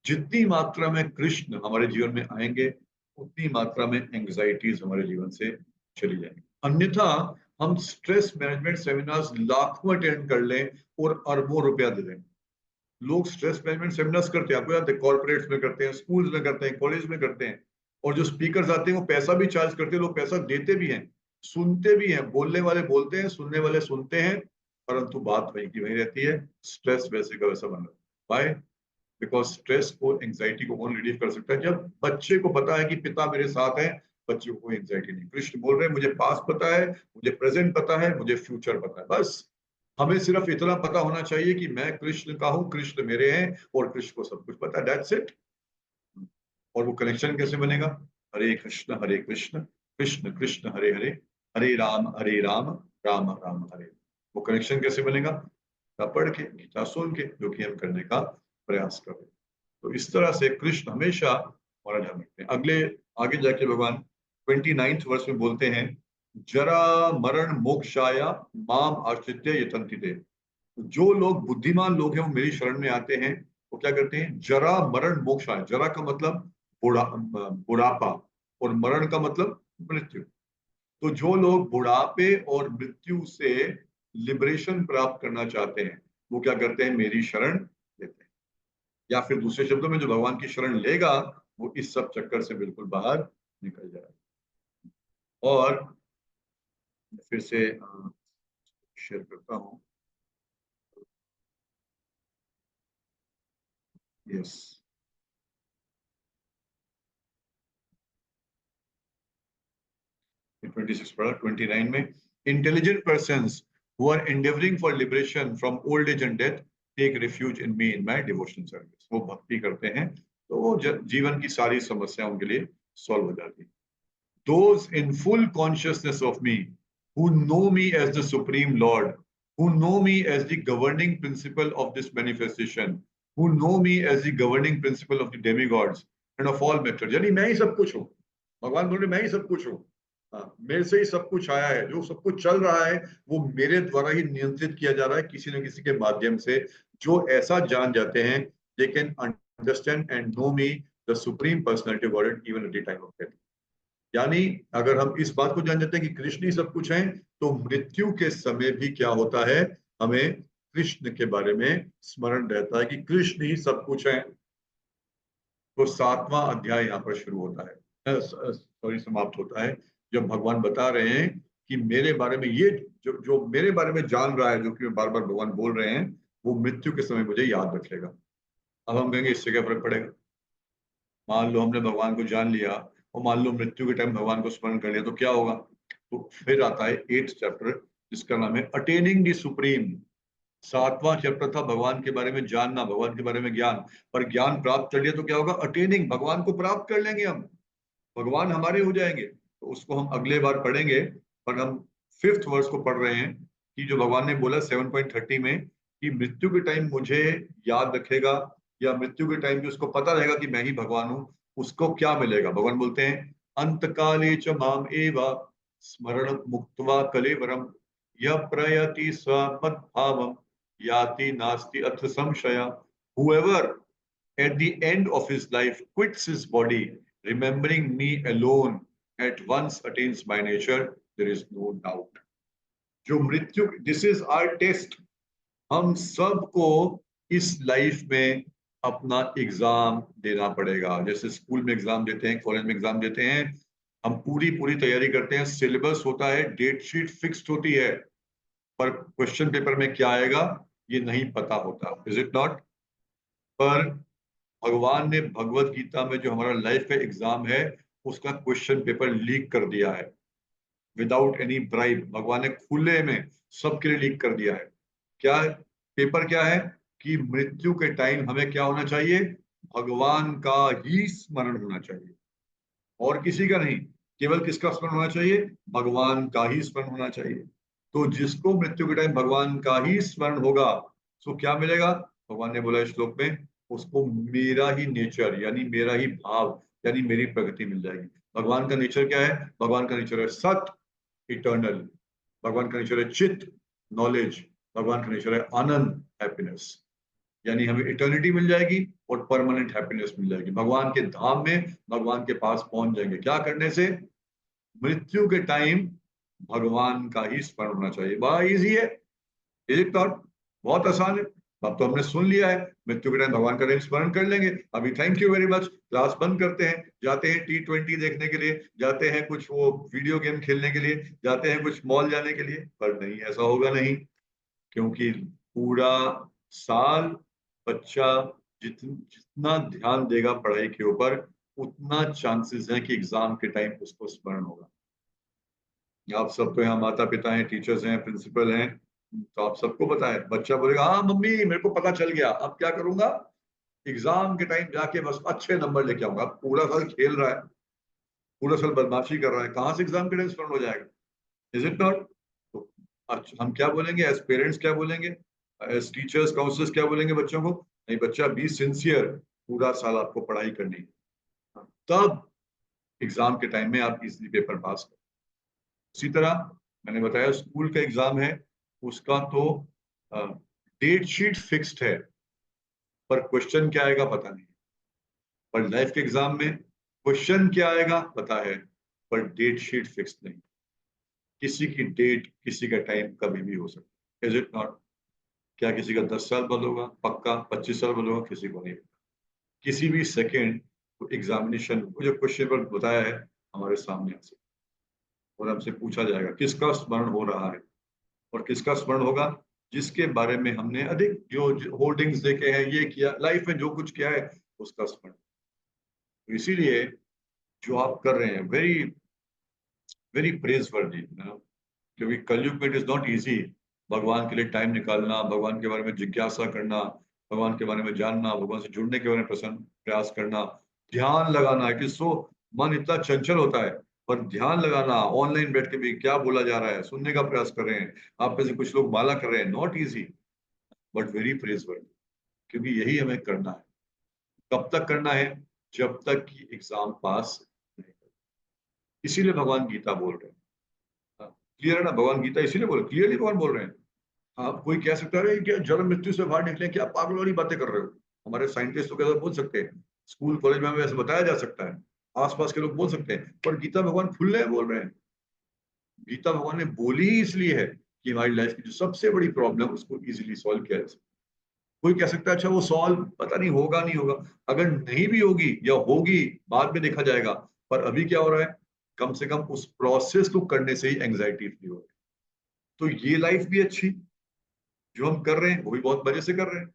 जितनी मात्रा में कृष्ण हमारे जीवन में आएंगे, उतनी मात्रा में एंग्जाइटीज हमारे जीवन से चली जाएंगी। अन्यथा हम स्ट्रेस मैनेजमेंट सेमिनार्स लाखों अटेंड कर लें और अरबों रुपया दे दें। लोग स्ट्रेस मैनेजमेंट सेमिनार्स करते हैं, आपको याद है, कॉर्पोरेट्स में करते हैं, स्कूल्स में करते हैं, कॉलेज में करते हैं, और जो स्पीकर्स आते हैं वो पैसा भी चार्ज करते हैं, लोग पैसा देते भी हैं, सुनते भी हैं। बोलने वाले बोलते हैं, सुनने वाले सुनते हैं, परंतु बात वही की वही रहती है, स्ट्रेस वैसे का वैसा बन रहा है। बिकॉज स्ट्रेस को, एंजाइटी को कौन रिलीव कर सकता है? जब बच्चे को पता है कि पिता मेरे साथ है, बच्चे को कोई एंजाइटी नहीं। कृष्ण बोल रहे हैं मुझे पास्ट पता है, मुझे प्रेजेंट पता है, मुझे फ्यूचर पता है। बस हमें सिर्फ इतना पता होना चाहिए कि मैं कृष्ण का हूं, कृष्ण मेरे हैं, और कृष्ण को सब कुछ पता है। That's it. और वो कनेक्शन कैसे बनेगा? हरे कृष्ण कृष्ण कृष्ण हरे हरे, हरे राम, राम राम हरे। वो कनेक्शन कैसे बनेगा? गीता पढ़ के, गीता सुन के, जो कि हम करने का प्रयास कर रहे हैं। तो इस तरह से कृष्ण हमेशा हमारा ध्यान रखते हैं। अगले आगे जाके भगवान 29th वर्ष में बोलते हैं, जरा मरण मोक्षाया माम आश्रित्य यतन्ति ते। जो लोग बुद्धिमान लोग हैं वो मेरी शरण में आते हैं, वो क्या करते हैं? जरा मरण मोक्षाया। जरा का मतलब बुढ़ापा, और मरण का मतलब मृत्यु। तो जो लोग बुढ़ापे और मृत्यु से लिबरेशन प्राप्त करना चाहते हैं, वो क्या करते हैं? मेरी शरण लेते हैं। या फिर दूसरे शब्दों में, जो भगवान की शरण लेगा वो इस सब चक्कर से बिल्कुल बाहर निकल जाएगा। और फिर से शेयर करता हूँ। यस, 26 पढ़ा, 29 में intelligent persons who are endeavouring for liberation from old age and death take refuge in me in my devotional service. वो भक्ति करते हैं तो वो जीवन की सारी समस्याओं के लिए सॉल्व हो जाती है। Those in full consciousness of me, who know me as the Supreme Lord, who know me as the governing principle of this manifestation, who know me as the governing principle of the demigods and of all matter। यानी मैं ही सब कुछ हूँ। भगवान बोल रहे मैं ही सब कुछ हूँ। हाँ, मेरे से ही सब कुछ आया है। जो सब कुछ चल रहा है वो मेरे द्वारा ही नियंत्रित किया जा रहा है, किसी न किसी के माध्यम से। जो ऐसा जान जाते हैं, they can understand and know me, the supreme personality of Godhead, even at the time of death। यानी अगर हम इस बात को जान जाते हैं कि कृष्ण ही सब कुछ है, तो मृत्यु के समय भी क्या होता है, हमें कृष्ण के बारे में स्मरण रहता है कि कृष्ण ही सब कुछ है। तो 7वां अध्याय यहाँ पर शुरू होता है, सॉरी समाप्त होता है, जब भगवान बता रहे हैं कि मेरे बारे में ये जो जो मेरे बारे में जान रहा है, जो कि बार बार भगवान बोल रहे हैं, वो मृत्यु के समय मुझे याद रखेगा। अब हम कहेंगे इससे क्या फर्क पड़ेगा? मान लो हमने भगवान को जान लिया और मान लो मृत्यु के टाइम भगवान को स्मरण कर लिया तो क्या होगा? तो फिर आता है 8th चैप्टर, जिसका नाम है अटेनिंग द सुप्रीम। 7वां चैप्टर था भगवान के बारे में जानना, भगवान के बारे में ज्ञान। पर ज्ञान प्राप्त कर लिया तो क्या होगा? अटेनिंग, भगवान को प्राप्त कर लेंगे हम, भगवान हमारे हो जाएंगे। तो उसको हम अगले बार पढ़ेंगे। पर हम 5th वर्स को पढ़ रहे हैं कि जो भगवान ने बोला 7.30 में कि मृत्यु के टाइम मुझे याद रखेगा, या मृत्यु के टाइम भी उसको पता रहेगा कि मैं ही भगवान हूं, उसको क्या मिलेगा? भगवान बोलते हैं अंतकाले च माम एव स्मरण मुक्त्वा कलेवरम यह प्रयति स्वमद्भावम याति नास्ति अथ संशय। whoever at the end of his life quits his body remembering me alone at once attains my nature, there is no doubt। जो मृत्यु, दिस इज आवर टेस्ट। हम सबको इस लाइफ में अपना एग्जाम देना पड़ेगा। जैसे स्कूल में एग्जाम देते हैं, कॉलेज में एग्जाम देते हैं, हम पूरी पूरी तैयारी करते हैं, सिलेबस होता है, डेट शीट फिक्स्ड होती है, पर क्वेश्चन पेपर में क्या आएगा ये नहीं पता होता। Is it not? पर भगवान ने भगवत गीता में जो हमारा लाइफ का एग्जाम है, उसका क्वेश्चन पेपर लीक कर दिया है विदाउट एनी ब्राइब। भगवान ने खुले में सबके लिए लीक कर दिया है। क्या पेपर क्या है कि मृत्यु के टाइम हमें क्या होना चाहिए? भगवान का ही स्मरण होना चाहिए, और किसी का नहीं। केवल किसका स्मरण होना चाहिए? भगवान का ही स्मरण होना चाहिए। तो जिसको मृत्यु के टाइम भगवान का ही स्मरण होगा, उसको क्या मिलेगा? भगवान ने बोला इस श्लोक में, उसको मेरा ही नेचर यानी मेरा ही भाव यानी मेरी प्रगति मिल जाएगी। भगवान का नेचर क्या है? भगवान का नेचर है सत, इटर्नल। भगवान का नेचर है चित, नॉलेज। भगवान का नेचर है आनंद, हैप्पीनेस। यानी हमें इटर्निटी मिल जाएगी और परमानेंट हैप्पीनेस मिल जाएगी। भगवान के धाम में, भगवान के पास पहुंच जाएंगे। क्या करने से? मृत्यु के टाइम भगवान का ही स्मरण होना चाहिए। बड़ा इजी है, इज इट नॉट? बहुत आसान है। अब तो हमने सुन लिया है, मृत्यु के टाइम भगवान का स्मरण कर लेंगे। अभी thank you very much, class बंद करते हैं, जाते हैं T20 देखने के लिए, जाते हैं कुछ वो वीडियो गेम खेलने के लिए, जाते हैं कुछ मॉल जाने के लिए। पर नहीं, ऐसा होगा नहीं, क्योंकि पूरा साल बच्चा जितना ध्यान देगा पढ़ाई के ऊपर, उतना चांसेस है कि एग्जाम के टाइम उसको स्मरण होगा। आप सब तो यहाँ माता पिता हैं, टीचर्स हैं, प्रिंसिपल हैं, तो आप सबको पता है। बच्चा बोलेगा हाँ मम्मी मेरे को पता चल गया, अब क्या करूंगा? एग्जाम के टाइम जाके बस अच्छे नंबर लेके आऊंगा। पूरा साल खेल रहा है, पूरा साल बदमाशी कर रहा है, कहाँ से एग्जाम के टाइम स्मरण हो जाएगा? Is it not? तो अच्छा, हम क्या बोलेंगे एज पेरेंट्स, क्या बोलेंगे एज टीचर्स, काउंसलर्स, क्या बोलेंगे बच्चों को? नहीं बच्चा, बी सिंसियर, पूरा साल आपको पढ़ाई करनी है, तब एग्जाम के टाइम में आप इजीली पेपर पास करें। उसी तरह मैंने बताया स्कूल का एग्जाम है, उसका तो डेट शीट फिक्स्ड है, पर क्वेश्चन क्या आएगा पता नहीं। पर लाइफ के एग्जाम में क्वेश्चन क्या आएगा पता है, पर डेट शीट फिक्स नहीं। किसी की डेट, किसी का टाइम कभी भी हो सकता है। Is it not? क्या किसी का 10 साल बाद होगा पक्का, 25 साल बाद होगा? किसी को नहीं। किसी भी सेकेंड एग्जामिनेशन जो क्वेश्चन पर बताया है हमारे सामने आ सकता, और हमसे पूछा जाएगा किसका स्मरण हो रहा है। और किसका स्मरण होगा? जिसके बारे में हमने अधिक जो होर्डिंग्स देखे हैं, ये किया, लाइफ में जो कुछ किया है उसका स्मरण। तो इसीलिए जो आप कर रहे हैं वेरी वेरी प्रेज वर्दी, क्योंकि कलयुग में इट इज नॉट इजी भगवान के लिए टाइम निकालना, भगवान के बारे में जिज्ञासा करना, भगवान के बारे में जानना, भगवान से जुड़ने के बारे में प्रयास करना, ध्यान लगाना। इट इज सो, मन इतना चंचल होता है, पर ध्यान लगाना, ऑनलाइन बैठ के भी क्या बोला जा रहा है सुनने का प्रयास कर रहे हैं। आप में से कुछ लोग माला कर रहे हैं, not easy but very praise वर्दी, क्योंकि यही हमें करना है। कब तक करना है? जब तक कि एग्जाम पास नहीं कर। इसीलिए भगवान गीता बोल रहे हैं। क्लियर है ना? भगवान गीता इसीलिए बोल, क्लियरली भगवान बोल रहे हैं। आप कोई कह सकता है कि जन्म मृत्यु से बाहर निकले, क्या पागल वाली बातें कर रहे हो? हमारे साइंटिस्ट तो कैसे बोल सकते हैं, स्कूल कॉलेज में हमें ऐसे बताया जा सकता है, आसपास के लोग बोल सकते हैं, पर गीता भगवान खुले बोल रहे हैं। गीता भगवान ने बोली ही इसलिए है कि हमारी लाइफ की जो सबसे बड़ी प्रॉब्लम उसको इजीली सॉल्व किया जा सकता है। कोई कह सकता है अच्छा वो सॉल्व पता नहीं होगा नहीं होगा, अगर नहीं भी होगी या होगी बाद में देखा जाएगा, पर अभी क्या हो रहा है, कम से कम उस प्रोसेस को करने से ही एंग्जाइटी फ्री हो रही है। तो ये लाइफ भी अच्छी जो हम कर रहे हैं वो भी बहुत मजे से कर रहे हैं।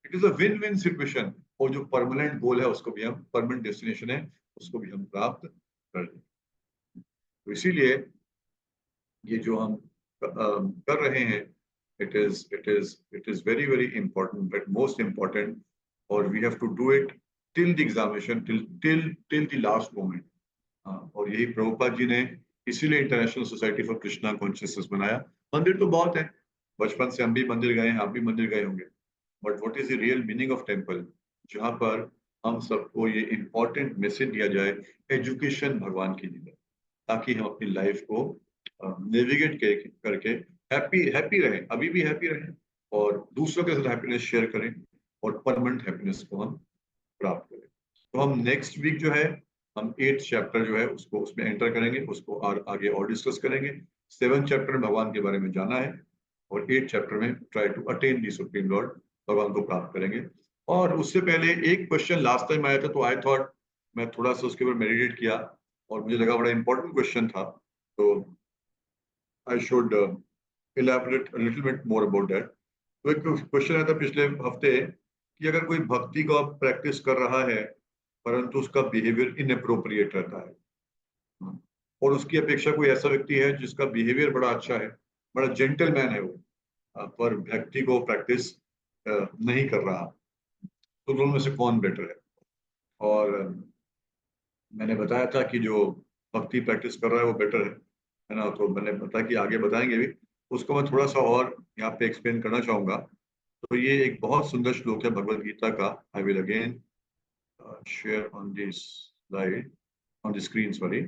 It is a win win situation, और जो परमानेंट गोल है उसको भी हम, परमानेंट डेस्टिनेशन है उसको भी हम प्राप्त कर लें। तो इसीलिए ये जो हम कर रहे हैं, it is very very important, but most important, और we have to do it till the examination, till till till the last moment. और यही प्रभुपाद जी ने इसीलिए international society for Krishna consciousness बनाया। मंदिर तो बहुत है, बचपन से हम भी मंदिर गए हैं, आप भी मंदिर गए होंगे, but what is the real meaning of temple? जहां पर हम सबको ये इंपॉर्टेंट मैसेज दिया जाए, एजुकेशन भगवान की दी जाए, ताकि हम अपनी लाइफ को नेविगेट करके हैप्पी हैप्पी रहें, अभी भी हैप्पी रहें, और दूसरों के साथ हैप्पीनेस शेयर करें, और परमानेंट हैप्पीनेस को हम प्राप्त करें। तो हम नेक्स्ट वीक जो है, हम 8th चैप्टर जो है उसको उसमें एंटर करेंगे, उसको आगे और डिस्कस करेंगे। 7th चैप्टर में भगवान के बारे में जाना है, और 8th चैप्टर में try to attain the supreme lord, भगवान को प्राप्त करेंगे। और उससे पहले एक क्वेश्चन लास्ट टाइम आया था, तो आई थॉट मैं थोड़ा सा उसके ऊपर मेडिटेट किया, और मुझे लगा बड़ा इंपॉर्टेंट क्वेश्चन था, तो I should elaborate a little bit more about that. तो एक क्वेश्चन आया था पिछले हफ्ते कि अगर कोई भक्ति को प्रैक्टिस कर रहा है, परंतु उसका बिहेवियर इनअप्रोप्रिएट रहता है, और उसकी अपेक्षा कोई ऐसा व्यक्ति है जिसका बिहेवियर बड़ा अच्छा है, बड़ा जेंटलमैन है वो, पर भक्ति को प्रैक्टिस नहीं कर रहा, तो दोनों में से कौन बेटर है? और मैंने बताया था कि जो भक्ति प्रैक्टिस कर रहा है वो बेटर है ना? तो मैंने बताया कि आगे बताएंगे भी, उसको मैं थोड़ा सा और यहाँ पे एक्सप्लेन करना चाहूंगा। तो ये एक बहुत सुंदर श्लोक है भगवत गीता का। I will again share on this slide, on the screen, sorry,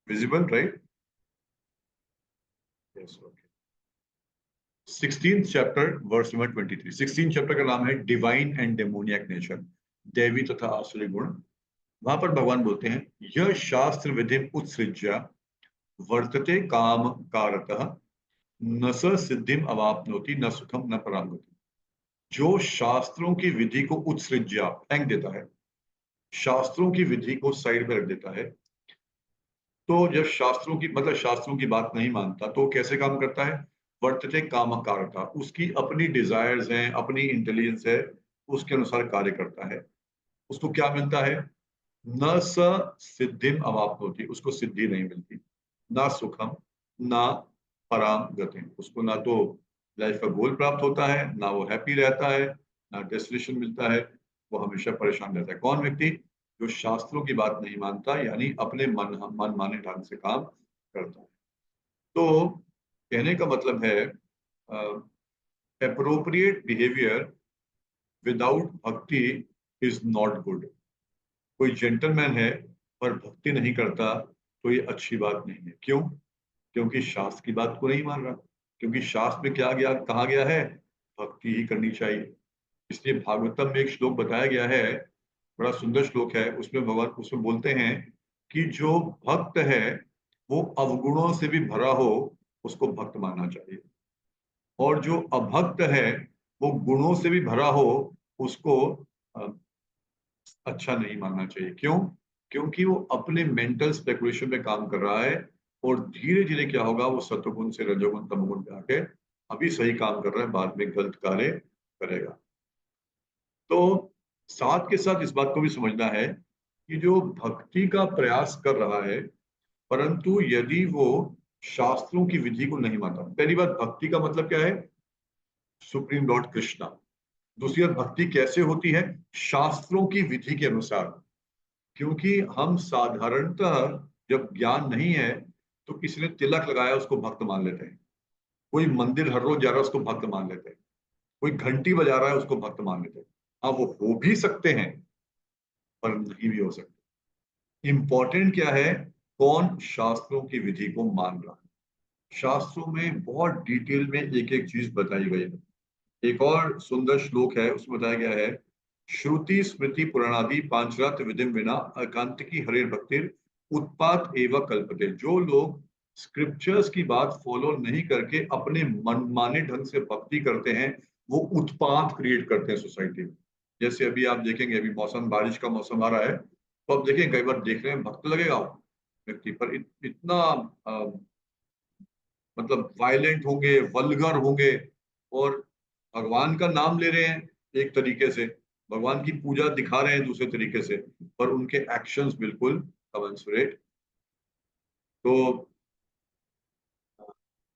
visible right? Yes, okay. 16th chapter verse number 23। 16th chapter का नाम है डिवाइन एंड डेमोनियक नेचर, दैवी तथा आसुरी गुण। वहां पर भगवान बोलते हैं, यह शास्त्र विधि उत्सृज्य वर्तते काम कारतः, न स सिद्धिम अवाप्नोति न सुखम न परांगति। जो शास्त्रों की विधि को उत्सृज्य फेंक देता है, शास्त्रों की विधि को साइड में रख देता है, तो जब शास्त्रों की मतलब शास्त्रों की बात नहीं मानता, तो कैसे काम करता है? वर्तते काम कारता, उसकी अपनी डिजायर्स हैं, अपनी इंटेलिजेंस है, उसके अनुसार कार्य करता है। उसको क्या मिलता है? न स सिद्धिम अवाप्नोति, उसको सिद्धि नहीं मिलती, ना सुखम, ना पराम गति, उसको ना तो लाइफ का गोल प्राप्त होता है, ना वो हैप्पी रहता है, ना डेस्टिनेशन मिलता है, वो हमेशा परेशान रहता है। कौन व्यक्ति? जो शास्त्रों की बात नहीं मानता, यानी अपने मन माने ढंग से काम करता है। तो कहने का मतलब है, अप्रोप्रिएट बिहेवियर विदाउट भक्ति इज नॉट गुड। कोई जेंटलमैन है पर भक्ति नहीं करता, तो ये अच्छी बात नहीं है। क्यों? क्योंकि शास्त्र की बात को नहीं मान रहा, क्योंकि शास्त्र में क्या गया कहा गया है? भक्ति ही करनी चाहिए। इसलिए भागवतम में एक श्लोक बताया गया है, बड़ा सुंदर श्लोक है, उसमें भगवान उसमें बोलते हैं कि जो भक्त है वो अवगुणों से भी भरा हो, उसको भक्त मानना चाहिए, और जो अभक्त है वो गुणों से भी भरा हो, उसको अ, अच्छा नहीं मानना चाहिए। क्यों? क्योंकि वो अपने मेंटल स्पेकुलेशन में काम कर रहा है, और धीरे धीरे क्या होगा, वो सत्वगुण से रजोगुण तमोगुण पे आके अभी सही काम कर रहा है, बाद में गलत कार्य करेगा। तो साथ के साथ इस बात को भी समझना है कि जो भक्ति का प्रयास कर रहा है, परंतु यदि वो शास्त्रों की विधि को नहीं मानता। पहली बात, भक्ति का मतलब क्या है? Supreme Lord Krishna. दूसरी बात, भक्ति कैसे होती है? शास्त्रों की विधि के अनुसार। क्योंकि हम साधारणतः जब ज्ञान नहीं है तो किसी ने तिलक लगाया उसको भक्त मान लेते हैं, कोई मंदिर हर रोज जा रहा है उसको भक्त मान लेते हैं, कोई घंटी बजा रहा है उसको भक्त मान लेते हैं। हाँ, वो हो भी सकते हैं पर नहीं भी हो सकते। इंपॉर्टेंट क्या है? कौन शास्त्रों की विधि को मान रहा है। शास्त्रों में बहुत डिटेल में एक एक चीज बताई गई है। एक और सुंदर श्लोक है, उसमें बताया गया है, श्रुति स्मृति पुराणादि पांचरात्र विधिम विना एकांतिकी हरिर भक्तिर उत्पात एवं कल्पते। जो लोग स्क्रिप्चर्स की बात फॉलो नहीं करके अपने मनमाने ढंग से भक्ति करते हैं, वो उत्पात क्रिएट करते हैं सोसाइटी में। जैसे अभी आप देखेंगे, अभी मौसम, बारिश का मौसम आ रहा है, तो आप देखेंगे कई बार देख रहे हैं भक्त लगेगा व्यक्ति पर, इतना मतलब वायलेंट होंगे, वल्गर होंगे, और भगवान का नाम ले रहे हैं एक तरीके से, भगवान की पूजा दिखा रहे हैं दूसरे तरीके से, पर उनके एक्शंस बिल्कुल कमेंसुरेट। तो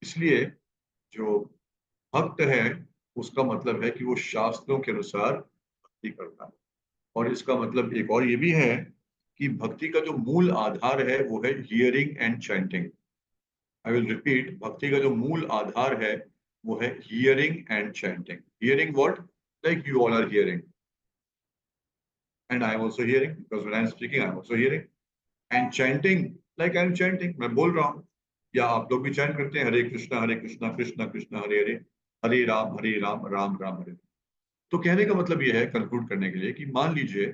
इसलिए जो भक्त है उसका मतलब है कि वो शास्त्रों के अनुसार भक्ति करता है। और इसका मतलब एक और ये भी है कि भक्ति का जो मूल आधार है वो है hearing and chanting. I will repeat, भक्ति का जो मूल आधार है वो है hearing and chanting. Hearing what? Like you all are hearing and I am also hearing, because when I am speaking I am also hearing. And chanting, like I am chanting, मैं बोल रहा हूँ, या आप लोग भी चैंट करते हैं, हरे कृष्णा कृष्णा कृष्णा हरे हरे, हरे राम राम राम हरे। तो कहने का मतलब ये है, कंक्लूड करने के लिए, कि मान लीजिए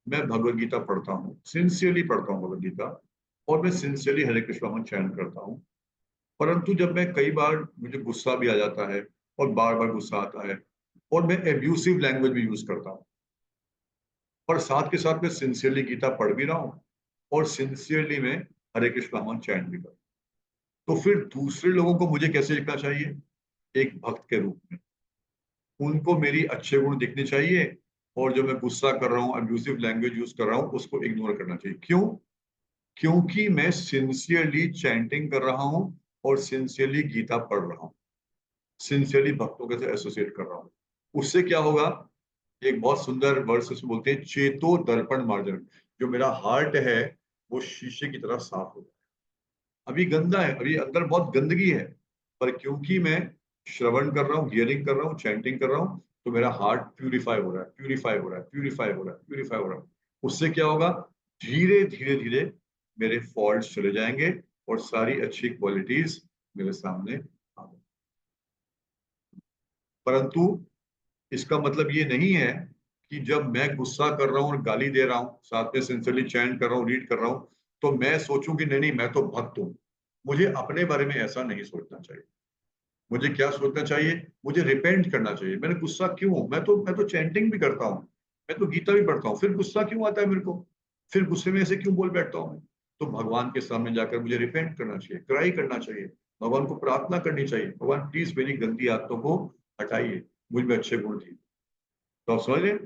मैं भगवत गीता पढ़ता हूँ, सिंसियरली पढ़ता हूँ भगवत गीता, और मैं सिंसियरली हरे कृष्णा चैंट करता हूँ, परंतु जब मैं, कई बार मुझे गुस्सा भी आ जाता है और बार बार गुस्सा आता है, और मैं एब्यूसिव लैंग्वेज भी यूज करता हूँ, पर साथ के साथ मैं सिंसियरली गीता पढ़ भी रहा हूँ और सिंसियरली मैं हरे कृष्णा हनुमान चैंट भी कर रहा हूँ, तो फिर दूसरे लोगों को मुझे कैसे लिखना चाहिए? एक भक्त के रूप में। उनको मेरी अच्छे गुण दिखने चाहिए, और जो मैं गुस्सा कर रहा हूँ, अब्यूसिव लैंग्वेज यूज कर रहा हूँ, उसको इग्नोर करना चाहिए। क्यों? क्योंकि मैं सिंसियरली चैंटिंग कर रहा हूँ और सिंसियरली गीता पढ़ रहा हूँ, सिंसियरली भक्तों के साथ एसोसिएट कर रहा हूँ। उससे क्या होगा? एक बहुत सुंदर वर्ड से बोलते हैं, चेतो दर्पण मार्जन। जो मेरा हार्ट है वो शीशे की तरह साफ हो गया। अभी गंदा है, अभी अंदर बहुत गंदगी है, पर क्योंकि मैं श्रवण कर रहा हूँ, हियरिंग कर रहा हूँ, चैंटिंग कर रहा हूँ, तो मेरा हार्ट प्यूरिफाई हो रहा है, प्यूरिफाई हो रहा है, प्यूरिफाई हो रहा है, प्यूरिफाई हो रहा है। उससे क्या होगा? धीरे धीरे धीरे मेरे फॉल्ट्स चले जाएंगे और सारी अच्छी क्वालिटीज मेरे सामने आ जाएंगी। परंतु इसका मतलब ये नहीं है कि जब मैं गुस्सा कर रहा हूँ और गाली दे रहा हूँ, साथ में सिंसियरली चैंट कर रहा हूँ, रीड कर रहा हूँ, तो मैं सोचूं कि नहीं नहीं मैं तो भक्त हूँ। मुझे अपने बारे में ऐसा नहीं सोचना चाहिए। मुझे क्या सोचना चाहिए? मुझे रिपेंट करना चाहिए। मैंने गुस्सा क्यों? मैं तो चैंटिंग भी करता हूँ, मैं तो गीता भी पढ़ता हूँ, फिर गुस्सा क्यों आता है मेरे को? फिर गुस्से में ऐसे क्यों बोल बैठता हूँ मैं? तो भगवान के सामने जाकर मुझे रिपेंट करना चाहिए, क्राई करना चाहिए, भगवान को प्रार्थना करनी चाहिए, भगवान प्लीज मेरी गंदी आदतों को हटाइए, मुझ में अच्छे गुण दिए। तो आप समझ रहे हैं?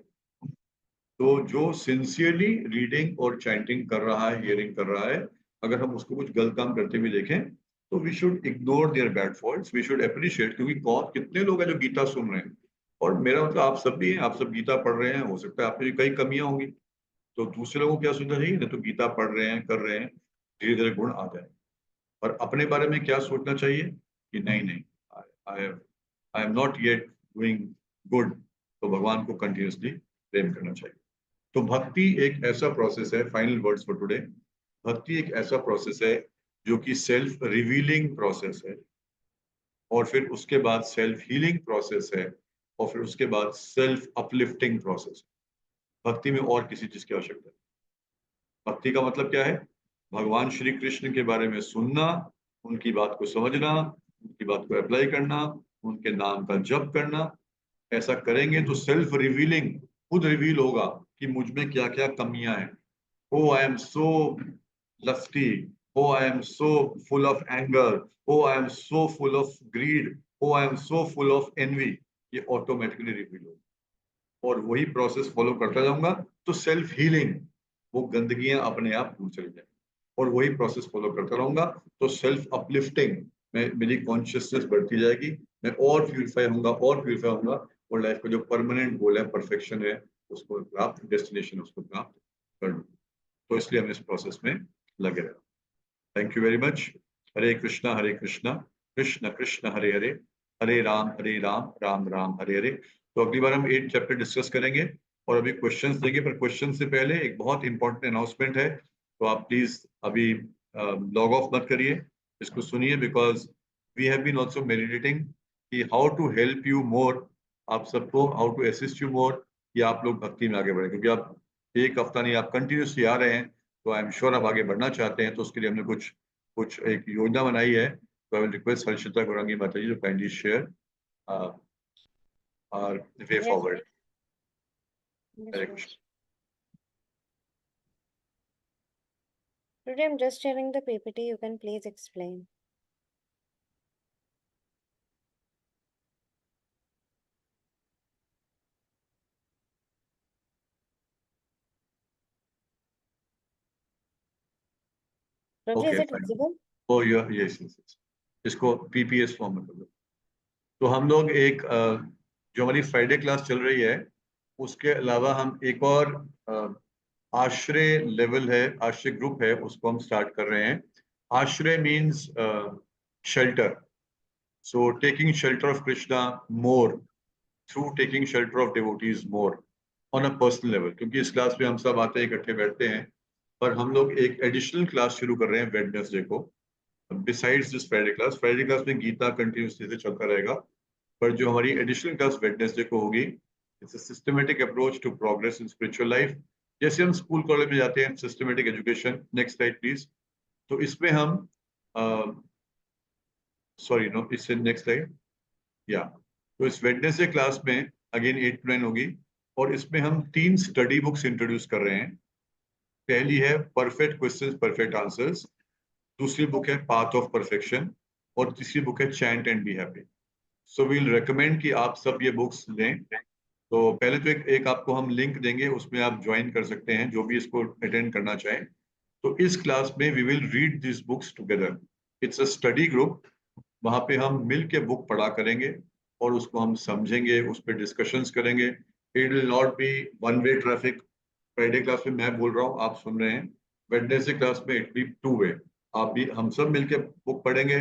तो जो सिंसियरली रीडिंग और चैंटिंग कर रहा है, हियरिंग कर रहा है, अगर हम उसको कुछ गलत काम करते हुए देखें, तो we should ignore their bad faults, we should appreciate. क्योंकि कौन, कितने लोग हैं जो गीता सुन रहे हैं, और मेरा मतलब आप सब भी हैं, आप सब गीता पढ़ रहे हैं, हो सकता है आप में भी कई कमियां होंगी, तो दूसरे लोगों को क्या सोचना चाहिए? ना तो गीता पढ़ रहे हैं, कर रहे हैं, धीरे धीरे गुण आ जाए। और अपने बारे में क्या सोचना चाहिए? कि नहीं नहीं, I I am not yet doing good, तो भगवान को कंटिन्यूसली प्रेम करना चाहिए। तो भक्ति एक ऐसा प्रोसेस है, फाइनल वर्ड्स फॉर टुडे, भक्ति एक ऐसा प्रोसेस है जो कि सेल्फ रिवीलिंग प्रोसेस है, और फिर उसके बाद सेल्फ हीलिंग प्रोसेस है, और फिर उसके बाद सेल्फ अपलिफ्टिंग प्रोसेस। भक्ति में और किसी चीज की आवश्यकता है। भक्ति का मतलब क्या है? भगवान श्री कृष्ण के बारे में सुनना, उनकी बात को समझना, उनकी बात को अप्लाई करना, उनके नाम का जप करना। ऐसा करेंगे तो सेल्फ रिवीलिंग, खुद रिवील होगा कि मुझ में क्या क्या कमियां हैं। Oh I am so lusty, oh I am so full of anger, oh I am so full of greed, oh I am so full of envy, ये ऑटोमेटिकली रिवील होगा। और वही प्रोसेस फॉलो करता जाऊंगा तो सेल्फ हीलिंग, वो गंदगियां अपने आप दूर चली जाएंगी। और वही प्रोसेस फॉलो करता रहूंगा तो सेल्फ अपलिफ्टिंग में मेरी कॉन्शियसनेस बढ़ती जाएगी, मैं और प्यूरिफाई होऊंगा और प्यूरिफाई होऊंगा, और लाइफ का जो परमानेंट गोल है, परफेक्शन है, उसको प्राप्त, डेस्टिनेशन उसको प्राप्त कर लूँ। तो इसलिए हम इस प्रोसेस में लगे रहे। Thank you very much. Hare Krishna Krishna Krishna Hare Hare, Hare Ram Ram Ram Hare Hare. तो अगली बार हम 8 चैप्टर डिस्कस करेंगे और अभी क्वेश्चंस देंगे, पर क्वेश्चन से पहले एक बहुत इंपॉर्टेंट अनाउंसमेंट है, तो आप प्लीज अभी लॉग ऑफ मत करिए, इसको सुनिए, because we have been also meditating कि how to help you more, आप सबको how to assist you more, कि आप लोग भक्ति में आगे बढ़े, क्योंकि आप एक हफ्ता नहीं, आप कंटिन्यूसली आ रहे हैं, तो आई एम श्योर आप आगे बढ़ना चाहते हैं। तो उसके लिए हमने कुछ कुछ एक योजना बनाई है। तो I will request Harshita Gaurangi माता ji to kindly share our way Yes, forward. yes, Hare Prabhuji. Krishna. Today I'm just sharing the PPT. You can please explain. Prabhuji, is okay it fine. visible? O yes yes, इसको पीपीएस फॉर्म में कर दो। तो हम लोग एक जो हमारी फ्राइडे क्लास चल रही है, उसके अलावा हम एक और आश्रय लेवल है, आश्रय ग्रुप है, उसको हम स्टार्ट कर रहे हैं। आश्रय means shelter, so taking shelter of Krishna more through taking shelter of devotees more on a personal level. क्योंकि इस क्लास में हम सब आते हैं, इकट्ठे बैठते हैं, पर हम लोग एक एडिशनल क्लास शुरू कर रहे हैं वेडनेसडे को, बिसाइड्स दिस फ्राइडे क्लास में गीता कंटिन्यूसली से चलता रहेगा, पर जो हमारी एडिशनल क्लास वेडनेसडे को होगी, it's a systematic approach to progress in spiritual life. जैसे हम स्कूल कॉलेज में जाते हैं, systematic education, next slide please. तो इसमें हम सॉरी नो, इससे नेक्स्ट स्लाइड, या तो इस वेडनेसडे क्लास में अगेन 8 to 9 होगी, और इसमें हम 3 स्टडी बुक्स इंट्रोड्यूस कर रहे हैं। पहली है परफेक्ट क्वेश्चंस परफेक्ट आंसर्स, दूसरी बुक है पाथ ऑफ परफेक्शन, और तीसरी बुक है chant and be happy. So we'll recommend कि आप सब ये बुक्स लें। तो पहले तो एक आपको हम लिंक देंगे, उसमें आप ज्वाइन कर सकते हैं जो भी इसको अटेंड करना चाहें। तो इस क्लास में we will read this books together, it's a study group, वहां पे हम मिल के बुक पढ़ा करेंगे और उसको हम समझेंगे, उस पर डिस्कशंस करेंगे। It will not be one way traffic. Friday class में मैं बोल रहा हूँ, आप सुन रहे हैं, वेडनेसडे क्लास में इट बी टू वे, आप भी हम सब मिलके बुक पढ़ेंगे,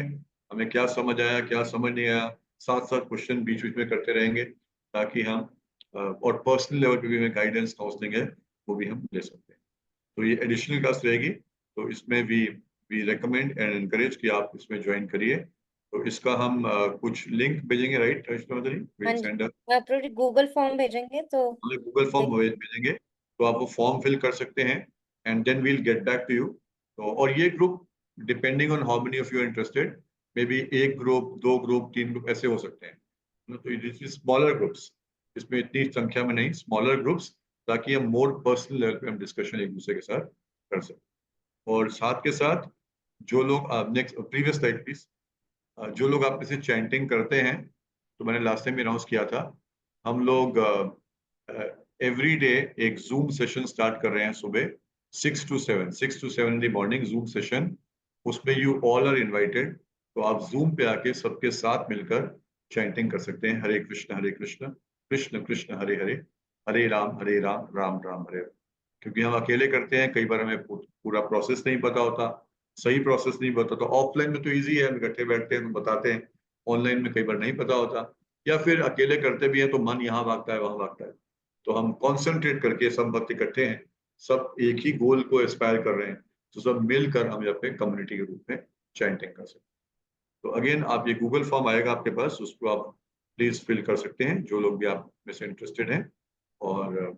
हमें क्या समझ आया क्या समझ नहीं आया, साथ साथ क्वेश्चन बीच बीच में करते रहेंगे, ताकि हम और पर्सनल लेवल पे भी हमें गाइडेंस काउंसलिंग है, वो भी हम ले सकते हैं। तो ये एडिशनल क्लास रहेगी, तो इसमें वी रेकमेंड एंड एनकरेज कि आप इसमें ज्वाइन करिए। तो इसका हम कुछ लिंक भेजेंगे, राइट हाँ will ji, send, Prabhuji Google form भेजेंगे तो गूगल फॉर्म देख भेजेंगे, तो आप वो फॉर्म फिल कर सकते हैं, and then we'll get back to you. तो और ये group depending on how many of you are interested, maybe एक ग्रुप, दो ग्रुप, तीन ग्रुप ऐसे हो सकते हैं। तो इट इज स्मॉलर ग्रुप्स, इसमें इतनी संख्या में नहीं, स्मॉलर ग्रुप्स, ताकि हम मोर पर्सनल लेवल पे हम डिस्कशन एक दूसरे के साथ कर सकें। और साथ के साथ जो लोग, नेक्स्ट प्रीवियस स्लाइड प्लीज, जो लोग आप में से चैंटिंग करते हैं, तो मैंने लास्ट टाइम अनाउंस किया था, हम लोग एवरी डे एक जूम सेशन स्टार्ट कर रहे हैं सुबह 6 to 7 in the morning, zoom session, उसमें यू ऑल आर इनवाइटेड। तो आप जूम पे आके सबके साथ मिलकर चैंटिंग कर सकते हैं, हरे कृष्ण कृष्ण कृष्ण हरे हरे, हरे राम राम राम हरे हरे। क्योंकि हम अकेले करते हैं, कई बार हमें पूरा प्रोसेस नहीं पता होता, सही प्रोसेस नहीं पता, तो ऑफलाइन में तो इजी है, हम इकट्ठे बैठते हैं, हम बताते हैं। ऑनलाइन में कई बार नहीं पता होता, या फिर अकेले करते भी हैं तो मन यहाँ भागता है वहां भागता है। तो हम कॉन्सेंट्रेट करके सब भक्त इकट्ठे हैं, सब एक ही गोल को एस्पायर कर रहे हैं, तो सब मिलकर हम अपने कम्युनिटी के रूप में चैंटिंग कर सकते हैं। तो अगेन आप ये गूगल फॉर्म आएगा आपके पास, उसको आप प्लीज फिल कर सकते हैं, जो लोग भी आप में से इंटरेस्टेड हैं। और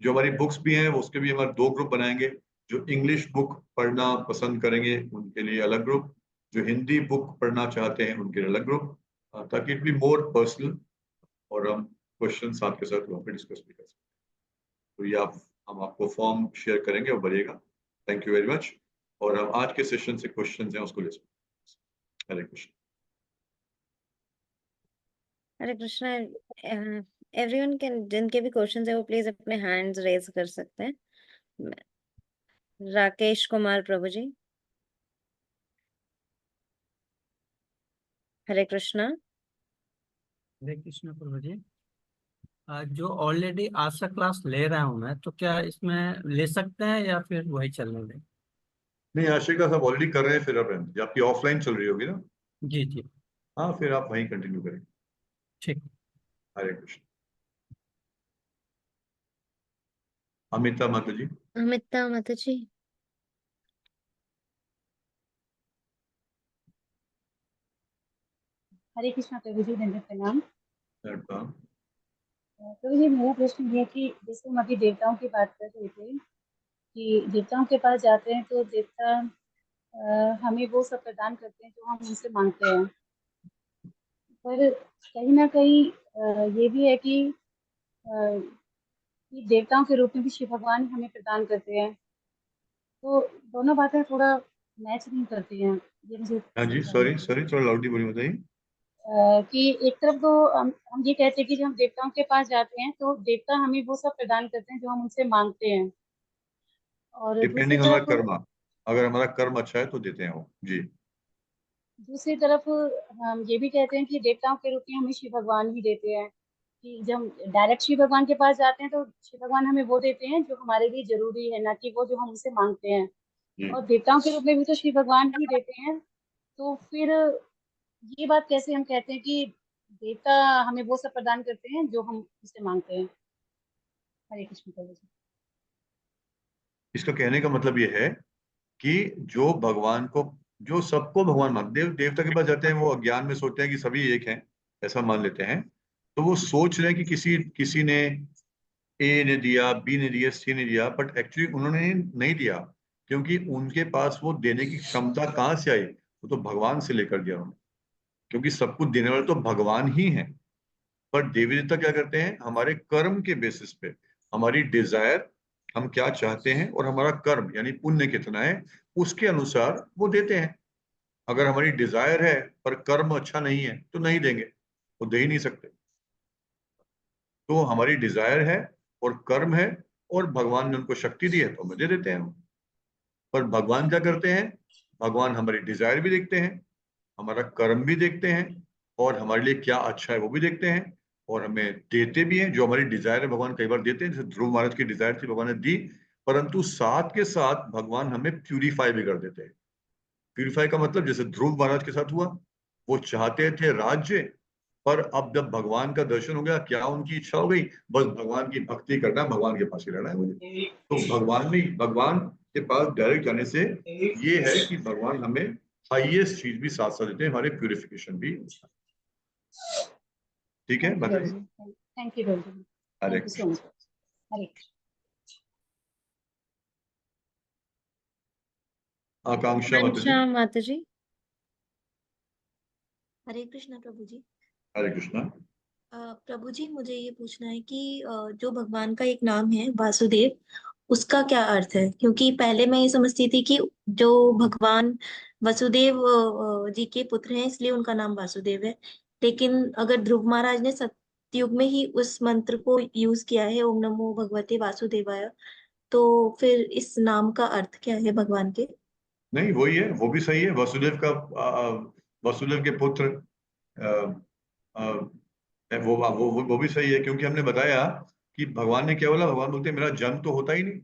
जो हमारी बुक्स भी हैं, उसके भी हमारे 2 ग्रुप बनाएंगे। जो इंग्लिश बुक पढ़ना पसंद करेंगे उनके लिए अलग ग्रुप, जो हिंदी बुक पढ़ना चाहते हैं उनके लिए अलग ग्रुप, ताकि इट बी मोर पर्सनल, और हम क्वेश्चन साथ के साथ वहाँ पे डिस्कस भी कर सकते हैं। तो ये आप, हम आपको फॉर्म शेयर करेंगे, वो भरिएगा। Thank you very much. और हम आज के सेशन से क्वेश्चन हैं उसको ले सकते हैं। हरे कृष्ण। हरे कृष्णा। एवरीवन कैन, जिनके भी क्वेश्चंस है वो प्लीज अपने हैंड्स रेज कर सकते हैं। राकेश कुमार प्रभु जी। हरे कृष्णा। हरे कृष्ण प्रभु जी। जो ऑलरेडी आशा क्लास ले रहा हूँ मैं, तो क्या इसमें ले सकते हैं या फिर वही चलने दें? नहीं, आशिका सब ऑलरेडी कर रहे हैं, फिर अब आपकी ऑफलाइन चल रही होगी ना? जी जी। हाँ, फिर आप वहीं कंटिन्यू करें। ठीक। हरे कृष्ण। अमिता माता जी। अमिता माता जी। हरे कृष्णा प्रभु जी, दंडवत प्रणाम। वेलकम। प्रभु जी, मेरा प्रश्न ये है कि जैसे हम अभी देवताओं की बात कर रहे थे कि देवताओं के पास जाते हैं तो देवता हमें वो सब प्रदान करते हैं जो हम उनसे मांगते हैं, पर कहीं ना कहीं ये भी है कि देवताओं के रूप में भी शिव भगवान हमें प्रदान करते हैं, तो दोनों बातें थोड़ा मैच नहीं करती हैं। ये मुझे हाँ जी, जानना सॉरी है। सॉरी, थोड़ा लाउडली बोलिए, बताइए। कि एक तरफ तो हम ये कहते हैं कि जब हम देवताओं के पास जाते हैं तो देवता हमें वो सब प्रदान करते हैं जो हम उनसे मांगते हैं, और डिपेंडिंग ऑन हमारा कर्म, अगर हमारा कर्म अच्छा है तो देते हैं वो जी। दूसरी तरफ हम ये भी कहते हैं कि देवताओं के रूप में हमें शिव भगवान ही देते हैं, कि जब हम डायरेक्ट शिव भगवान के पास जाते हैं तो शिव भगवान हमें वो देते हैं जो हमारे लिए जरूरी है, ना कि वो जो हम उनसे मांगते हैं। जी, और देवताओं के रूप में भी तो शिव भगवान ही देते हैं, तो फिर ये बात कैसे हम कहते हैं कि देवता हमें वो सब प्रदान करते हैं जो हम उससे मांगते हैं। हरे कृष्ण प्रभु जी। इसका कहने का मतलब ये है कि जो भगवान को, जो सबको भगवान मान, देवता के पास जाते हैं, वो अज्ञान में सोचते हैं कि सभी एक हैं, ऐसा मान लेते हैं। तो वो सोच रहे हैं कि किसी किसी ने ए ने दिया, बी ने दिया, सी ने दिया, बट एक्चुअली उन्होंने नहीं दिया, क्योंकि उनके पास वो देने की क्षमता कहाँ से आई? वो तो भगवान से लेकर दिया उन्होंने, क्योंकि सब कुछ देने वाले तो भगवान ही हैं। पर देवी देवता क्या करते हैं? हमारे कर्म के बेसिस पे, हमारी डिजायर, हम क्या चाहते हैं और हमारा कर्म यानी पुण्य कितना है, उसके अनुसार वो देते हैं। अगर हमारी डिजायर है पर कर्म अच्छा नहीं है तो नहीं देंगे, वो दे ही नहीं सकते। तो हमारी डिजायर है और कर्म है, और भगवान ने उनको शक्ति दी है तो हमें दे देते हैं। पर भगवान क्या करते हैं? भगवान हमारी डिजायर भी देखते हैं, हमारा कर्म भी देखते हैं, और हमारे लिए क्या अच्छा है वो भी देखते हैं, और हमें देते भी हैं। जो हमारी डिजायर है भगवान कई बार देते हैं, जैसे ध्रुव महाराज की डिजायर थी, भगवान ने दी, परंतु साथ के साथ भगवान हमें प्यूरिफाई भी कर देते हैं। प्यूरिफाई का मतलब जैसे ध्रुव महाराज के साथ हुआ, वो चाहते थे राज्य, पर अब जब भगवान का दर्शन हो गया, क्या उनकी इच्छा हो गई? बस भगवान की भक्ति करना, भगवान के पास ही रहना है मुझे। तो भगवान के पास डायरेक्ट जाने से ये है कि भगवान हमें हाईएस्ट चीज भी साथ साथ देते हैं, हमारे प्यूरिफिकेशन भी। ठीक है, बताइए। थैंक यू प्रभु ji. Hare thank you so Krishna. Much. Hare Krishna. Akanksha माता जी। आकांक्षा माता जी। हरे कृष्णा प्रभु जी। हरे कृष्णा। प्रभु जी, मुझे ये पूछना है कि जो भगवान का एक नाम है वासुदेव, उसका क्या अर्थ है? क्योंकि पहले मैं ये समझती थी कि जो भगवान वसुदेव जी के पुत्र हैं, इसलिए उनका नाम वासुदेव है। लेकिन अगर ध्रुव महाराज ने सतयुग में ही उस मंत्र को यूज किया है, ओम नमो भगवते वासुदेवाय, तो फिर इस नाम का अर्थ क्या है भगवान के? नहीं, वही है, वो भी सही है। वसुदेव का वसुदेव के पुत्र, अ, अ, वो भी सही है, क्योंकि हमने बताया कि भगवान ने क्या बोला। भगवान बोलते हैं मेरा जन्म तो होता ही नहीं।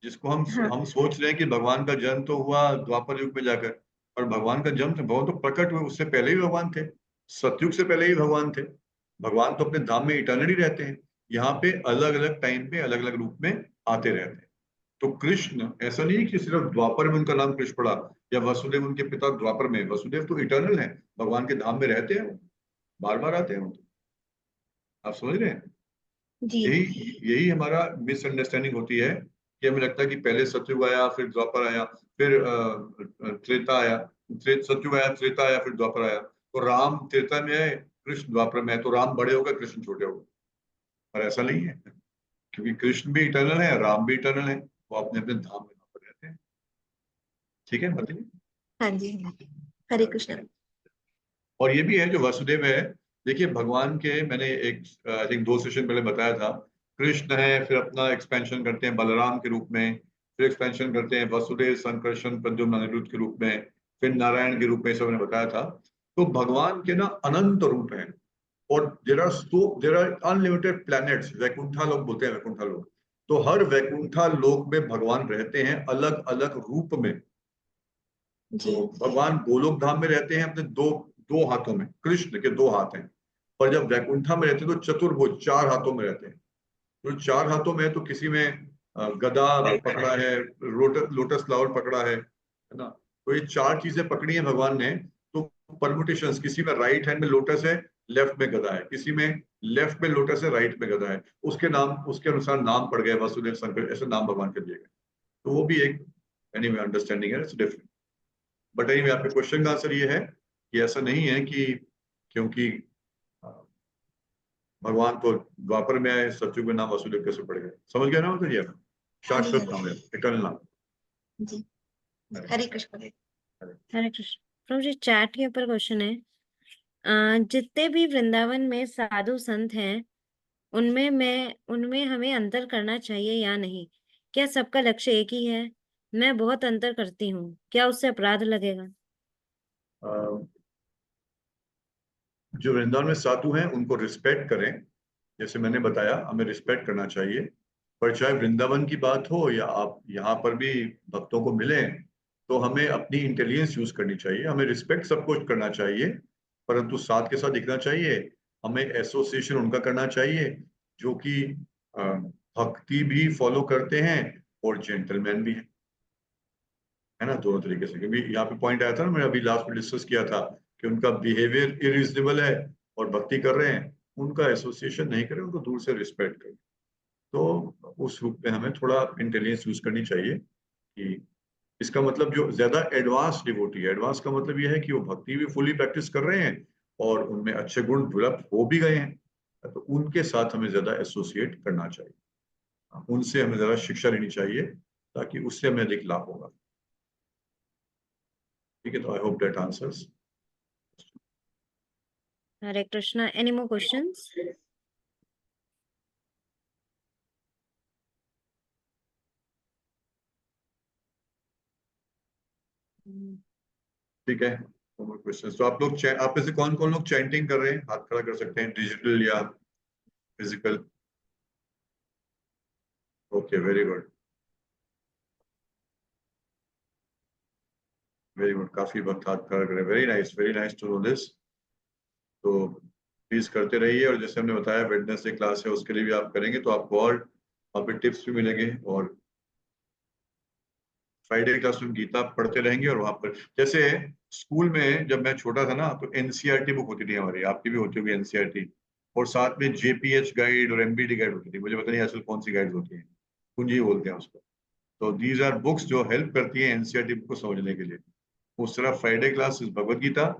जिसको हाँ। हम सोच रहे हैं कि भगवान का जन्म तो हुआ द्वापर युग में जाकर, और भगवान का जन्म तो भगवान तो प्रकट हुए, उससे पहले ही भगवान थे। सतयुग से पहले ही भगवान थे। भगवान तो अपने धाम में इटर्नली रहते हैं, यहाँ पे अलग अलग टाइम पे अलग अलग रूप में आते रहते हैं। तो कृष्ण ऐसा नहीं है कि सिर्फ द्वापर में उनका नाम कृष्ण पड़ा, या वसुदेव उनके पिता द्वापर में। वसुदेव तो इटर्नल है, भगवान के धाम में रहते हैं, बार बार आते हैं। आप समझ रहे हैं? जी। यही यही हमारा मिसअंडरस्टैंडिंग होती है, कि हमें लगता है कि पहले सतयुग आया, फिर द्वापर आया, फिर त्रेता आया, सतयुग आया, त्रेता आया, फिर द्वापर आया। तो राम त्रेता में है, कृष्ण द्वापर में है, तो राम बड़े हो गए, कृष्ण छोटे हो गए। पर ऐसा नहीं है, क्योंकि कृष्ण भी इटर्नल है, राम भी इटर्नल है, वो अपने अपने धाम में वहाँ पर रहते हैं। ठीक है माता जी। हाँ जी, हरे कृष्ण। और ये भी है जो वासुदेव है, देखिए भगवान के, मैंने एक आई थिंक 2 सेशन पहले बताया था, कृष्ण है, फिर अपना एक्सपेंशन करते हैं बलराम के रूप में, फिर एक्सपेंशन करते हैं वसुदेव संकर्षण प्रद्युम्न अनिरुद्ध के रूप में, फिर नारायण के रूप में, सब मैंने बताया था। तो भगवान के ना अनंत रूप हैं, और there are unlimited planets, Vaikuntha लोक बोलते हैं, वैकुंठा लोक। तो हर वैकुंठा लोक में भगवान रहते हैं अलग अलग रूप में। जी तो भगवान गोलोक धाम में रहते हैं अपने दो दो हाथों में, कृष्ण के 2 हाथ हैं, पर जब वैकुंठा में रहते हैं तो चतुर्भुज 4 हाथों में रहते हैं। तो 4 हाथों में, तो किसी में गदा पकड़ा है, लोटस फ्लावर पकड़ा है ना। तो ये 4 चीजें पकड़ी हैं भगवान ने। तो परमुटेशंस, किसी में राइट हैंड में लोटस है, लेफ्ट में गदा है, किसी में लेफ्ट में लोटस है, राइट में गदा है, उसके नाम, उसके अनुसार नाम पड़ गए, वसुदेव संकर, ऐसे नाम भगवान के दिए गए। तो वो भी एक एनीवे अंडरस्टैंडिंग है, इट्स डिफरेंट। बट एनीवे आपके क्वेश्चन का आंसर ये है कि ऐसा नहीं है कि क्योंकि अ, भगवान तो द्वापर में आए, सतयुग में नाम वसुदेव कैसे पड़ गए, समझ गया ना मतलब ये शाश्वत नाम है, इटर्नल नाम। जी, हरे कृष्ण। हरे कृष्ण। प्रभु जी चैट के ऊपर क्वेश्चन है, जितने भी वृंदावन में साधु संत हैं उनमें हमें अंतर करना चाहिए या नहीं? क्या सबका लक्ष्य एक ही है? मैं बहुत अंतर करती हूँ, क्या उससे अपराध लगेगा? जो वृंदावन में साधु हैं उनको रिस्पेक्ट करें, जैसे मैंने बताया हमें रिस्पेक्ट करना चाहिए। पर चाहे वृंदावन की बात हो या आप यहाँ पर भी भक्तों को मिले, तो हमें अपनी इंटेलिजेंस यूज करनी चाहिए, हमें रिस्पेक्ट सब कुछ करना चाहिए, परंतु साथ के साथ दिखना चाहिए। हमें एसोसिएशन उनका करना चाहिए जो कि भक्ति भी फॉलो करते हैं और जेंटलमैन भी है ना, दोनों तरीके से। क्योंकि यहाँ पे पॉइंट आया था ना, मैंने अभी लास्ट में डिस्कस किया था कि उनका बिहेवियर इरिजनेबल है और भक्ति कर रहे हैं, उनका एसोसिएशन नहीं करें, उनको दूर से रिस्पेक्ट करें। तो उस रूप में हमें थोड़ा इंटेलिजेंस यूज करनी चाहिए कि इसका मतलब जो ज्यादा एडवांस डिवोटी है, एडवांस का मतलब यह है कि वो भक्ति भी फुली प्रैक्टिस कर रहे हैं और उनमें अच्छे गुण डेवलप हो भी गए हैं, तो उनके साथ हमें ज्यादा एसोसिएट करना चाहिए, उनसे हमें ज्यादा शिक्षा लेनी चाहिए, ताकि उससे हमें अधिक लाभ होगा। ठीक है, तो I hope that answers. Hare Krishna. Any more questions? ठीक है, क्वेश्चन। तो आप लोग आप में से कौन कौन लोग चैंटिंग कर रहे हैं, हाथ खड़ा कर सकते हैं, डिजिटल या physical? Okay, very good, very good, काफी वक्त हाथ खड़ा कर रहे हैं, very nice to know this. तो प्लीज करते रहिए, और जैसे हमने बताया वेडनेसडे क्लास है, उसके लिए भी आप करेंगे तो आपको और वहाँ पे टिप्स भी मिलेंगे, और फ्राइडे क्लास में गीता पढ़ते रहेंगे। और वहां पर जैसे स्कूल में जब मैं छोटा था ना, तो एनसीईआरटी बुक होती थी हमारी, आपकी भी होती होगी एनसीईआरटी, और साथ में जेपीएच गाइड और एमबीडी गाइड होती थी, मुझे पता नहीं आजकल कौन सी गाइड होती है, कुंजी बोलते हैं उसको। तो दीज आर बुक्स जो हेल्प करती है एनसीईआरटी बुक को समझने के लिए। उस तरह फ्राइडे क्लास भगवत गीता,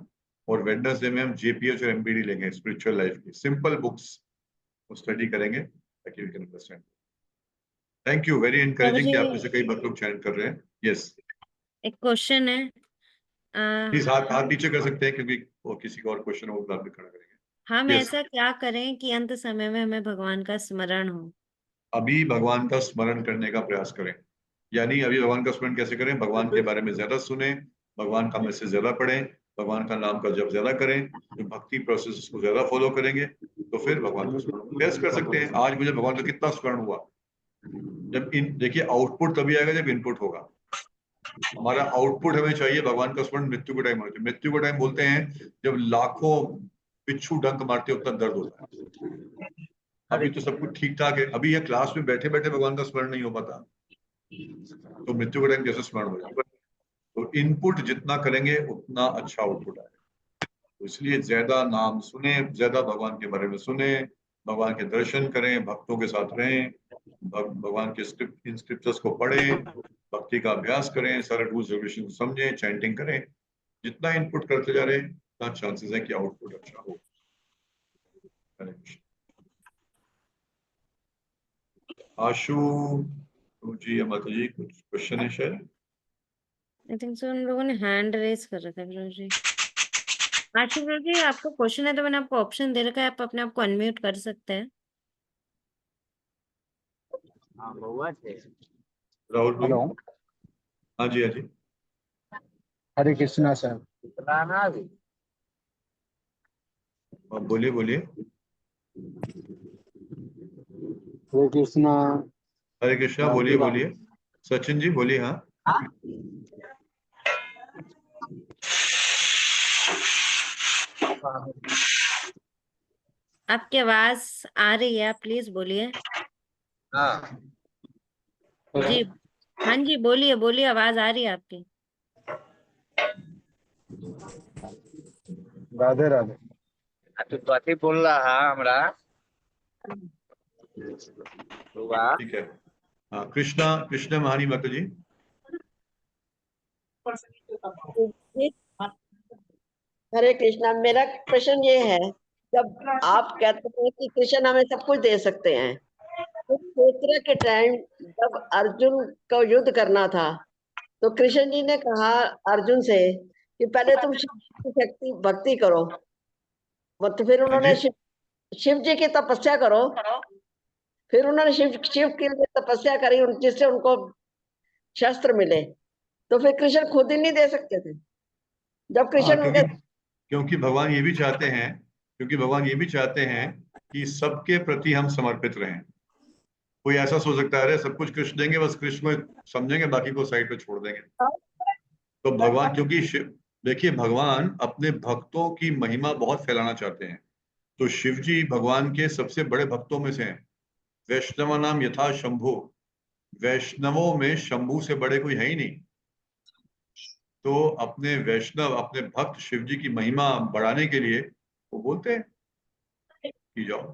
और वेडनेसडे में हम जेपीएच और एमबीडी लेंगे, स्पिरिचुअल लाइफ की सिंपल बुक्स स्टडी करेंगे, ताकि we can understand. Thank you, very प्रभु इंकरेजिंग जी कि आप में से कई लोग चैन कर रहे हैं। यस, एक क्वेश्चन है, प्लीज हाथ हाथ नीचे कर सकते हैं, क्योंकि वो किसी का और क्वेश्चन हो बाद में खड़ा हम करेंगे। यस, ऐसा क्या करें कि अंत समय में हमें भगवान का स्मरण हो? अभी भगवान का स्मरण करने का प्रयास करें। यानी अभी भगवान का स्मरण कैसे करें? भगवान के बारे में ज्यादा सुने, भगवान का मैसेज ज्यादा पढ़ें, भगवान का नाम का जप ज्यादा करें, जो भक्ति प्रोसेस को ज्यादा फॉलो करेंगे, तो फिर भगवान का स्मरण टेस्ट कर सकते हैं। आज मुझे भगवान का कितना स्मरण हुआ? जब इन देखिए, आउटपुट तभी आएगा जब इनपुट होगा। हमारा आउटपुट हमें चाहिए भगवान का स्मरण मृत्यु के टाइम होना चाहिए। मृत्यु के टाइम बोलते हैं जब लाखों बिच्छू डंक मारते हैं, उतना दर्द होता है। अभी तो सब कुछ ठीक ठाक है, अभी ये क्लास में बैठे बैठे भगवान का स्मरण नहीं हो पाता, तो मृत्यु के टाइम कैसे स्मरण हो जाएगा? तो इनपुट जितना करेंगे उतना अच्छा आउटपुट आएगा। तो इसलिए ज्यादा नाम सुने, ज्यादा भगवान के बारे में सुने, भगवान के दर्शन करें, भक्तों के साथ रहें, भगवान के स्क्रिप्चर्स को पढ़ें, भक्ति का अभ्यास करें, सारे रूल्स रेगुलेशन समझें, चैंटिंग करें। जितना इनपुट करते जा रहे हैं उतना चांसेस है कि आउटपुट अच्छा हो। आशु जी या माता जी, कुछ क्वेश्चन है शायद? आई थिंक सो उन लोगों ने हैंड रेज कर रखा है प्रभु जी। आशीष प्रभु जी, आपको क्वेश्चन है तो मैंने आपको ऑप्शन दे रखा है, आप अपने आप को अनम्यूट कर सकते हैं। राहुल हेलो, भाई, हाँ जी, हाँ जी। हरे कृष्णा सर। आप बोलिए बोलिए। हरे कृष्णा। हरे कृष्णा, राम बोलिए जी राम। बोलिए। सचिन जी बोलिए। हाँ, आपकी आवाज आ रही है, आप प्लीज बोलिए। जी, हाँ जी, बोलिए बोलिए, आवाज आ रही है आपकी। राधे राधे। तो कथी बोल रहा हमरा हुआ? ठीक है। हाँ, कृष्णा कृष्ण महानी माता जी। हरे कृष्णा। मेरा प्रश्न ये है, जब आप कहते हैं कि कृष्ण हमें सब कुछ दे सकते हैं, तो क्षेत्र के टाइम जब अर्जुन को युद्ध करना था, तो कृष्ण जी ने कहा अर्जुन से कि पहले तुम शिव की शक्ति भक्ति करो, तो फिर हाँ उन्होंने जी, शिव जी की तपस्या करो, फिर उन्होंने शिव के लिए तपस्या करी, जिससे उनको शस्त्र मिले। तो फिर कृष्ण खुद ही नहीं दे सकते थे जब हाँ, कृष्ण क्योंकि उनके? क्योंकि भगवान ये भी चाहते हैं, क्योंकि भगवान ये भी चाहते हैं कि सबके प्रति हम समर्पित रहें। कोई ऐसा सोच सकता है अरे सब कुछ कृष्ण देंगे, बस कृष्ण को समझेंगे, बाकी को साइड पे छोड़ देंगे। तो भगवान, क्योंकि देखिए, भगवान अपने भक्तों की महिमा बहुत फैलाना चाहते हैं। तो शिव जी भगवान के सबसे बड़े भक्तों में से हैं। वैष्णव नाम यथा शंभु, वैष्णवों में शंभु से बड़े कोई है ही नहीं। तो अपने वैष्णव, अपने भक्त शिव जी की महिमा बढ़ाने के लिए वो बोलते हैं कि जाओ,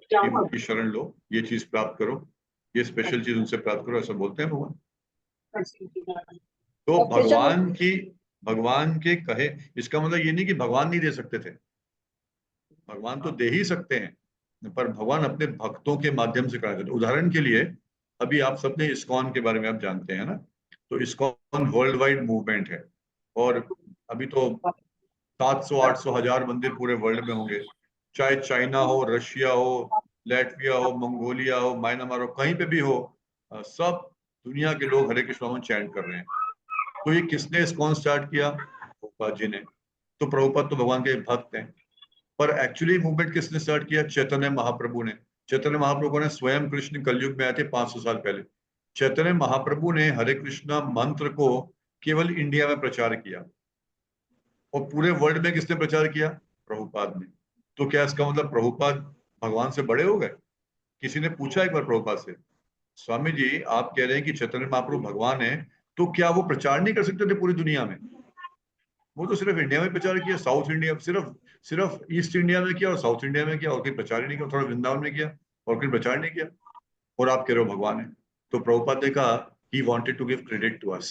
शिव की शरण लो, ये चीज प्राप्त करो, ये स्पेशल चीज उनसे प्राप्त करो, ऐसा बोलते हैं भगवान। तो जब कृष्ण भगवान के कहे, इसका मतलब ये नहीं कि भगवान नहीं दे सकते थे। भगवान तो दे ही सकते हैं, पर भगवान अपने भक्तों के माध्यम से करा देते। उदाहरण के लिए, अभी आप सबने इस्कॉन के बारे में आप जानते हैं ना। तो इस्कॉन वर्ल्ड वाइड मूवमेंट है, और अभी तो 700 800 हजार मंदिर पूरे वर्ल्ड में होंगे। चाहे चाइना हो, रशिया हो, लैटविया हो, मंगोलिया हो, म्यांमार हो, कहीं पे भी हो, सब दुनिया के लोग हरे कृष्ण में चैंट कर रहे हैं। तो ये किसने इस्कॉन स्टार्ट किया? प्रभुपाद जी ने। तो प्रभुपाद तो भगवान के भक्त हैं, पर एक्चुअली मूवमेंट किसने स्टार्ट किया? चैतन्य महाप्रभु ने। चैतन्य महाप्रभु ने स्वयं, कृष्ण कलयुग में आए थे 500 साल पहले। चैतन्य महाप्रभु ने हरे कृष्णा मंत्र को केवल इंडिया में प्रचार किया, और पूरे वर्ल्ड में किसने प्रचार किया? प्रभुपाद ने। तो क्या इसका मतलब प्रभुपाद भगवान से बड़े हो गए? किसी ने पूछा एक बार प्रभुपाद से, स्वामी जी आप कह रहे हैं कि चैतन्य महाप्रभु भगवान है, तो क्या वो प्रचार नहीं कर सकते थे पूरी दुनिया में? वो तो सिर्फ इंडिया में प्रचार किया, साउथ इंडिया, सिर्फ सिर्फ ईस्ट इंडिया में किया और साउथ इंडिया में किया, और कहीं प्रचार ही नहीं किया। थोड़ा वृंदावन में किया और कहीं प्रचार नहीं किया, और आप कह रहे हो भगवान है। तो प्रभुपाद ने कहा he wanted to give credit to us.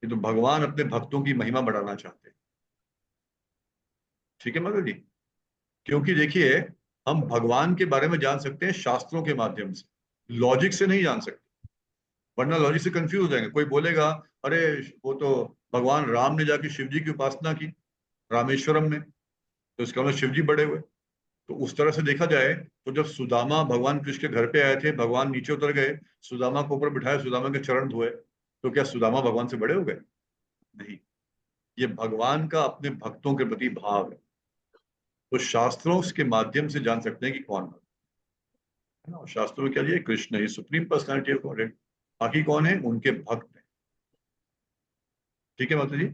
तो भगवान अपने भक्तों की महिमा बढ़ाना चाहते हैं। ठीक है मतलब जी, क्योंकि देखिए, हम भगवान के बारे में जान सकते हैं शास्त्रों के माध्यम से, लॉजिक से नहीं जान सकते। वरना लॉजिक से कंफ्यूज हो जाएंगे। कोई बोलेगा अरे वो तो भगवान राम ने जाके शिव जी की उपासना की रामेश्वरम में, तो इसका मतलब शिव जी बड़े हुए। तो उस तरह से देखा जाए तो जब सुदामा भगवान कृष्ण के घर पे आए थे, भगवान नीचे उतर गए, सुदामा को ऊपर बिठाए, सुदामा के चरण धोए, तो क्या सुदामा भगवान से बड़े हो गए? नहीं। ये भगवान का अपने भक्तों के प्रति भाव है। तो शास्त्रों के माध्यम से जान सकते हैं कि कौन है ना। शास्त्रों में क्या दिया? कृष्ण ही सुप्रीम पर्सनैलिटी ऑफ गॉडहेड, बाकी कौन है? उनके भक्त हैं। ठीक है माता जी।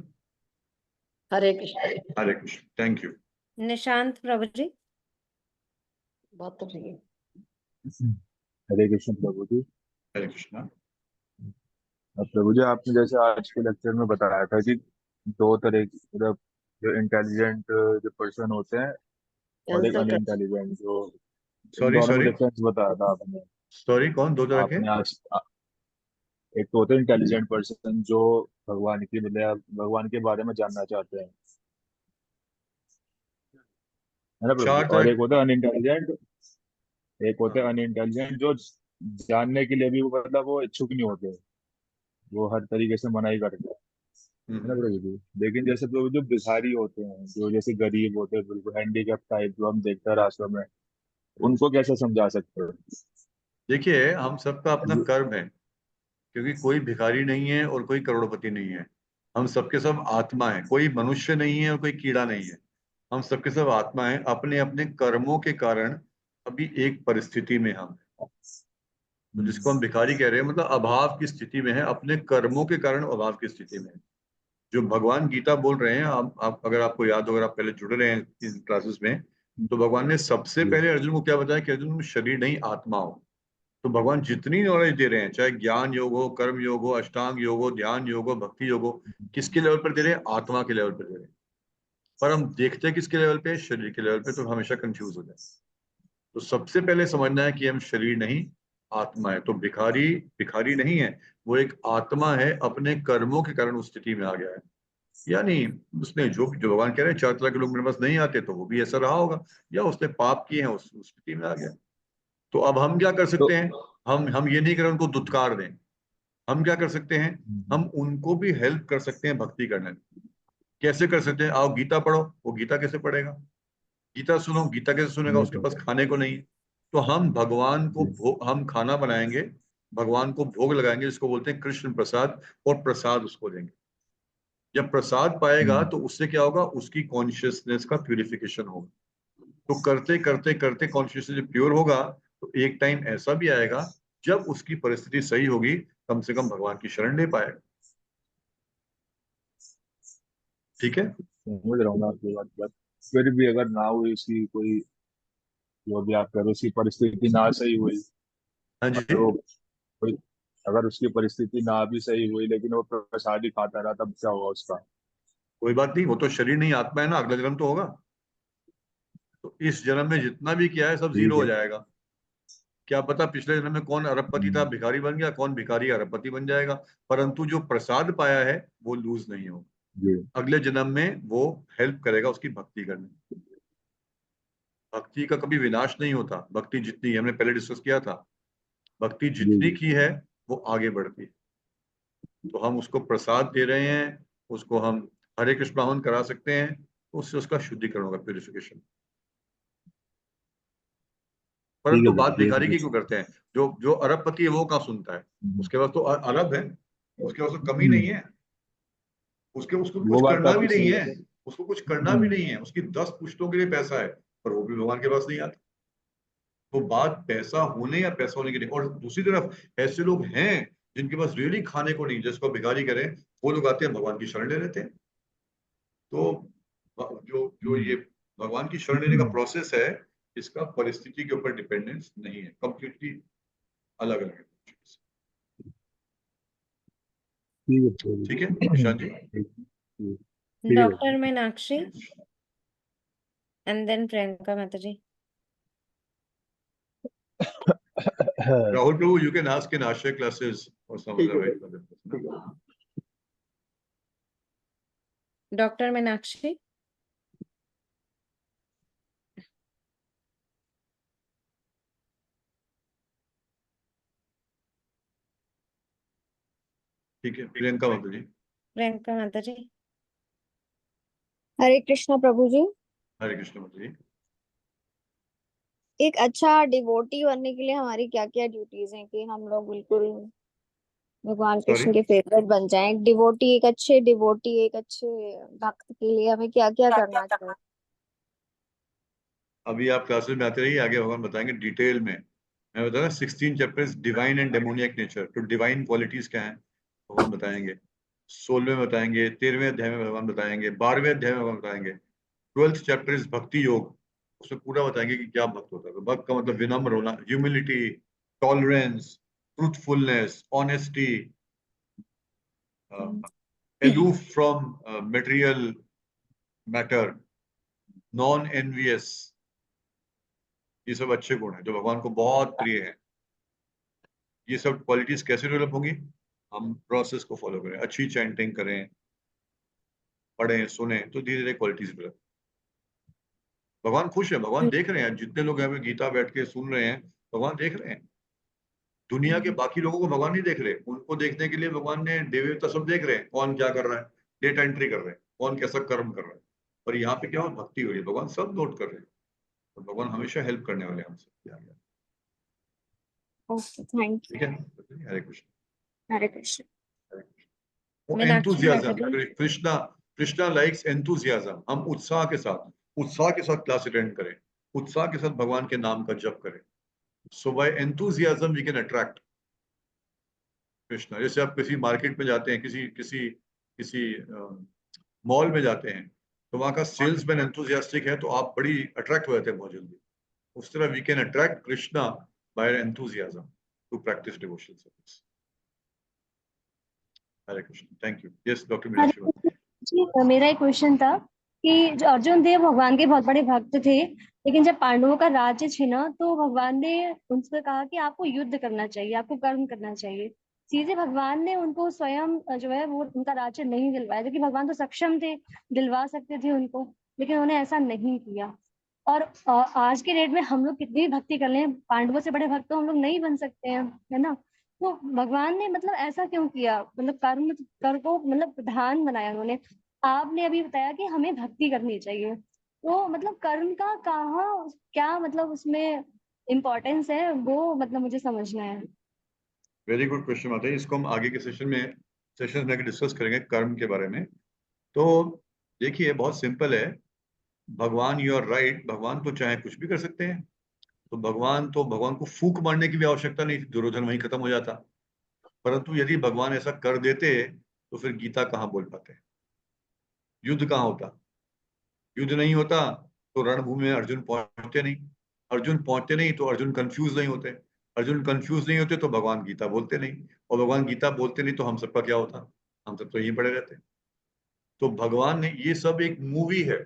हरे कृष्ण। Hare Krishna, thank you. निशांत प्रभु जी। बात तो ठीक है। हरे कृष्ण प्रभु जी। हरे कृष्णा। प्रभु जी, आपने जैसे आज के लेक्चर में बताया था कि दो तरह की, मतलब जो इंटेलिजेंट जो पर्सन होते हैं और एक कैंसिल कर। अनइंटेलिजेंट, जो इन सॉरी दोनों में सॉरी डिफरेंस बताया था आपने। सॉरी, कौन दो तरह के? आपने आज एक तो होते हैं इंटेलिजेंट पर्सन जो भगवान की, मतलब भगवान के बारे में जानना चाहते हैं, है ना प्रभु जी। चार और तरह। एक होता है अनइंटेलिजेंट, एक होते हैं अनइंटेलिजेंट जो जानने के लिए भी वो, मतलब वो इच्छुक नहीं होते। वो हर तरीके से मना ही करते हैं, है ना प्रभु जी। लेकिन जैसे प्रभु जो भिखारी होते हैं, जो जैसे गरीब होते हैं, बिल्कुल हैंडीकैप टाइप जो हम देखते हैं रास्ते में, उनको कैसे समझा सकते हैं? देखिए, हम सबका अपना कर्म है, क्योंकि कोई भिखारी नहीं है और कोई करोड़पति नहीं है। हम सबके सब आत्मा है, कोई मनुष्य नहीं है और कोई कीड़ा नहीं है। हम सबके सब आत्मा है, अपने अपने कर्मों के कारण अभी एक परिस्थिति में हम हैं। तो जिसको हम भिखारी कह रहे हैं, मतलब अभाव की स्थिति में है, अपने कर्मों के कारण अभाव की स्थिति में है। जो भगवान गीता बोल रहे हैं, आप अगर आपको याद हो, अगर आप पहले जुड़े रहे हैं इन क्लासेस में, तो भगवान ने सबसे जी। पहले अर्जुन को क्या बताया कि अर्जुन, तुम शरीर नहीं आत्मा हो। तो भगवान जितनी नॉलेज दे रहे हैं, चाहे ज्ञान योग हो, कर्म योग हो, अष्टांग योग हो, ध्यान योग हो, भक्ति योग हो, किसके लेवल पर दे रहे हैं? आत्मा के लेवल पर दे रहे हैं। पर हम देखते हैं किसके लेवल पे? शरीर के लेवल पे, तो हमेशा कंफ्यूज हो जाए। तो सबसे पहले समझना है कि हम शरीर नहीं, आत्मा है। तो भिखारी भिखारी नहीं है, वो एक आत्मा है, अपने कर्मों के कारण उस स्थिति में आ गया है। यानी उसने जो भगवान कह रहे हैं 4 तरह के लोग मेरे पास नहीं आते, तो वो भी ऐसा रहा होगा, या उसने पाप किए हैं, उस स्थिति में आ गया। तो अब हम क्या कर तो सकते हैं? हम ये नहीं करें उनको दुत्कार दें। हम क्या कर सकते हैं? हम उनको भी हेल्प कर सकते हैं भक्ति करने में। कैसे कर सकते हैं? आओ गीता पढ़ो। वो गीता कैसे पढ़ेगा? गीता सुनो। गीता कैसे सुनेगा? नहीं उसके तो पास खाने को नहीं है। तो हम भगवान को जी। हम खाना बनाएंगे, भगवान को भोग लगाएंगे, जिसको बोलते हैं कृष्ण प्रसाद, और प्रसाद उसको देंगे। जब प्रसाद पाएगा तो उससे क्या होगा? उसकी कॉन्शियसनेस का प्यूरिफिकेशन होगा। तो करते करते करते कॉन्शियसनेस जब प्योर होगा, तो एक टाइम ऐसा भी आएगा जब उसकी परिस्थिति सही होगी, कम से कम भगवान की शरण ले पाएगा। ठीक है? समझ रहा हूँ मैं आपकी बात पर फिर भी अगर ना हुई उसकी कोई, जो भी आप कह रहे हो, उसकी परिस्थिति ना सही हुई, हाँ और जी, वो कोई, अगर उसकी परिस्थिति ना भी सही हुई लेकिन वो प्रसाद ही खाता रहा, तब क्या होगा उसका? कोई बात नहीं, वो तो शरीर नहीं आत्मा है ना, अगला जन्म तो होगा। तो इस जन्म में जितना भी किया है सब जीरो ठीक हो है। जाएगा। क्या पता पिछले जन्म में कौन अरबपति था, हम्म, भिखारी बन गया, कौन भिखारी अरबपति बन जाएगा। परंतु जो प्रसाद पाया है वो लूज नहीं होगा। जी अगले जन्म में वो हेल्प करेगा उसकी भक्ति करने में। भक्ति का कभी विनाश नहीं होता। भक्ति जितनी, हमने पहले डिस्कस किया था, भक्ति जी जितनी जी। की है वो आगे बढ़ती है। तो हम उसको प्रसाद दे रहे हैं, उसको हम हरे कृष्ण हवन करा सकते हैं, तो उससे उसका शुद्धिकरण होगा, प्यूरिफिकेशन। ठीक परंतु है बात प्रभु जी, भिखारी की मुझे क्यों करते हैं? जो जो अरबपति है वो कहाँ सुनता है? उसके पास तो अरब है, उसके पास तो कमी नहीं है। उसके उसको वो कुछ बात तो करना भी आपकी नहीं सही है। है। उसको कुछ करना भी नहीं है, उसकी 10 पुश्तों के लिए पैसा है, पर वो भी भगवान के पास नहीं आता। तो बात पैसा होने या पैसा होने की नहीं। और दूसरी तरफ ऐसे लोग हैं जिनके पास रियली खाने को नहीं, जिसको भिखारी करें, वो लोग आते हैं भगवान की शरण ले लेते हैं। तो जो जो ये भगवान की शरण लेने का प्रोसेस है, इसका परिस्थिति के ऊपर डिपेंडेंस नहीं है, कंप्लीटली अलग अलग है। ठीक है प्रभु ठीक है जी। निशांत जी? ठीक है doctor Meenakshi and then Priyanka mata ji. Rahul Prabhu, you can ask in Ashray classes or some ठीक other है। other person. डॉक्टर मीनाक्षी। ठीक है, प्रियंका माता जी। प्रियंका माता जी। हरे कृष्णा प्रभु जी। हरे कृष्ण माता जी। एक अच्छा डिवोटी बनने के लिए हमारी क्या क्या ड्यूटीज हैं कि हम लोग बिल्कुल भगवान सॉरी, कृष्ण के फेवरेट बन जाएं? डिवोटी, एक अच्छे डिवोटी, एक अच्छे भक्त के लिए हमें क्या क्या करना चाहिए? अभी आप क्लासेस में आते रहिए, आगे भगवान बताएंगे डिटेल में। मैं बता रहा 16 chapters divine and demoniac nature, तो डिवाइन क्वालिटीज क्या है भगवान बताएंगे। 16वें में बताएंगे, 13वें अध्याय में भगवान बताएंगे, 12वें अध्याय में भगवान बताएंगे। 12th चैप्टर इज भक्ति योग, उसमें पूरा बताएंगे कि क्या भक्त होता है। तो भक्त का मतलब विनम्र होना, humility, tolerance, truthfulness, honesty, aloof from material matter, non envious. ये सब अच्छे गुण हैं जो भगवान को बहुत प्रिय है। ये सब क्वालिटीज कैसे डेवलप होंगी? हम प्रोसेस को फॉलो करें, अच्छी चैंटिंग करें, पढ़ें, सुने, तो धीरे धीरे क्वालिटीज डेवलप। भगवान खुश है, भगवान देख रहे हैं, जितने लोग यहाँ पे गीता बैठ के सुन रहे हैं, भगवान देख रहे हैं। दुनिया के बाकी लोगों को भगवान नहीं देख रहे, उनको देखने के लिए भगवान ने देवी देवता सब देख रहे हैं कौन क्या कर रहा है, डेटा एंट्री कर रहे हैं, कौन कैसा कर्म कर रहा है। पर यहाँ पे क्या हो, भक्ति हो रही है, भगवान सब नोट कर रहे हैं, तो भगवान हमेशा हेल्प करने वाले हैं हमसे। ओके, थैंक ठीक यू। है, हरे कृष्ण। हरे कृष्ण। वो Meenakshi enthusiasm, madam, Krishna Krishna likes enthusiasm. हम उत्साह के साथ क्लास अटेंड करें, उत्साह के साथ भगवान के नाम का जप करें। So by enthusiasm we can attract Krishna. जैसे आप किसी मार्केट में जाते हैं, किसी किसी किसी मॉल में जाते हैं, तो वहां का सेल्समैन एंथुजियास्टिक है तो आप बड़ी अट्रैक्ट हो जाते हैं बहुत जल्दी। उस तरह we can attract Krishna by enthusiasm to practice devotion service. Hare Krishna, thank you. Yes doctor Hare Meenakshi. Krishna ji, मेरा एक क्वेश्चन था कि जो अर्जुन देव भगवान के बहुत बड़े भक्त थे, लेकिन जब पांडवों का राज्य छिना तो भगवान ने उनसे कहा कि आपको युद्ध करना चाहिए, आपको कर्म करना चाहिए। सीधे भगवान ने उनको स्वयं जो है वो उनका राज्य नहीं दिलवाया, क्योंकि भगवान तो सक्षम थे, दिलवा सकते थे उनको, लेकिन उन्होंने ऐसा नहीं किया। और आज के डेट में हम लोग कितनी भी भक्ति कर लें, पांडवों से बड़े भक्त तो हम लोग नहीं बन सकते हैं, है ना। तो भगवान ने मतलब ऐसा क्यों किया, मतलब कर्म को मतलब प्रधान बनाया उन्होंने। आपने अभी बताया कि हमें भक्ति करनी चाहिए, तो मतलब कर्म का कहाँ क्या मतलब उसमें इम्पोर्टेंस है, वो मतलब मुझे समझना है। वेरी गुड क्वेश्चन आता है, इसको हम आगे के सेशन में डिस्कस करेंगे कर्म के बारे में। तो देखिए बहुत सिंपल है, भगवान, यू आर राइट, भगवान तो चाहे कुछ भी कर सकते हैं। तो भगवान को फूंक मारने की भी आवश्यकता नहीं थी, दुर्योधन वहीं खत्म हो जाता। परंतु यदि भगवान ऐसा कर देते तो फिर गीता कहाँ बोल पाते, युद्ध कहाँ होता, युद्ध नहीं होता तो रणभूमि में अर्जुन पहुंचते नहीं, अर्जुन पहुंचते नहीं तो अर्जुन कंफ्यूज नहीं होते, अर्जुन कंफ्यूज नहीं होते तो भगवान गीता बोलते नहीं, और भगवान गीता बोलते नहीं तो हम सबका क्या होता, हम सब तो यहीं पड़े रहते। तो भगवान ने, ये सब एक मूवी है,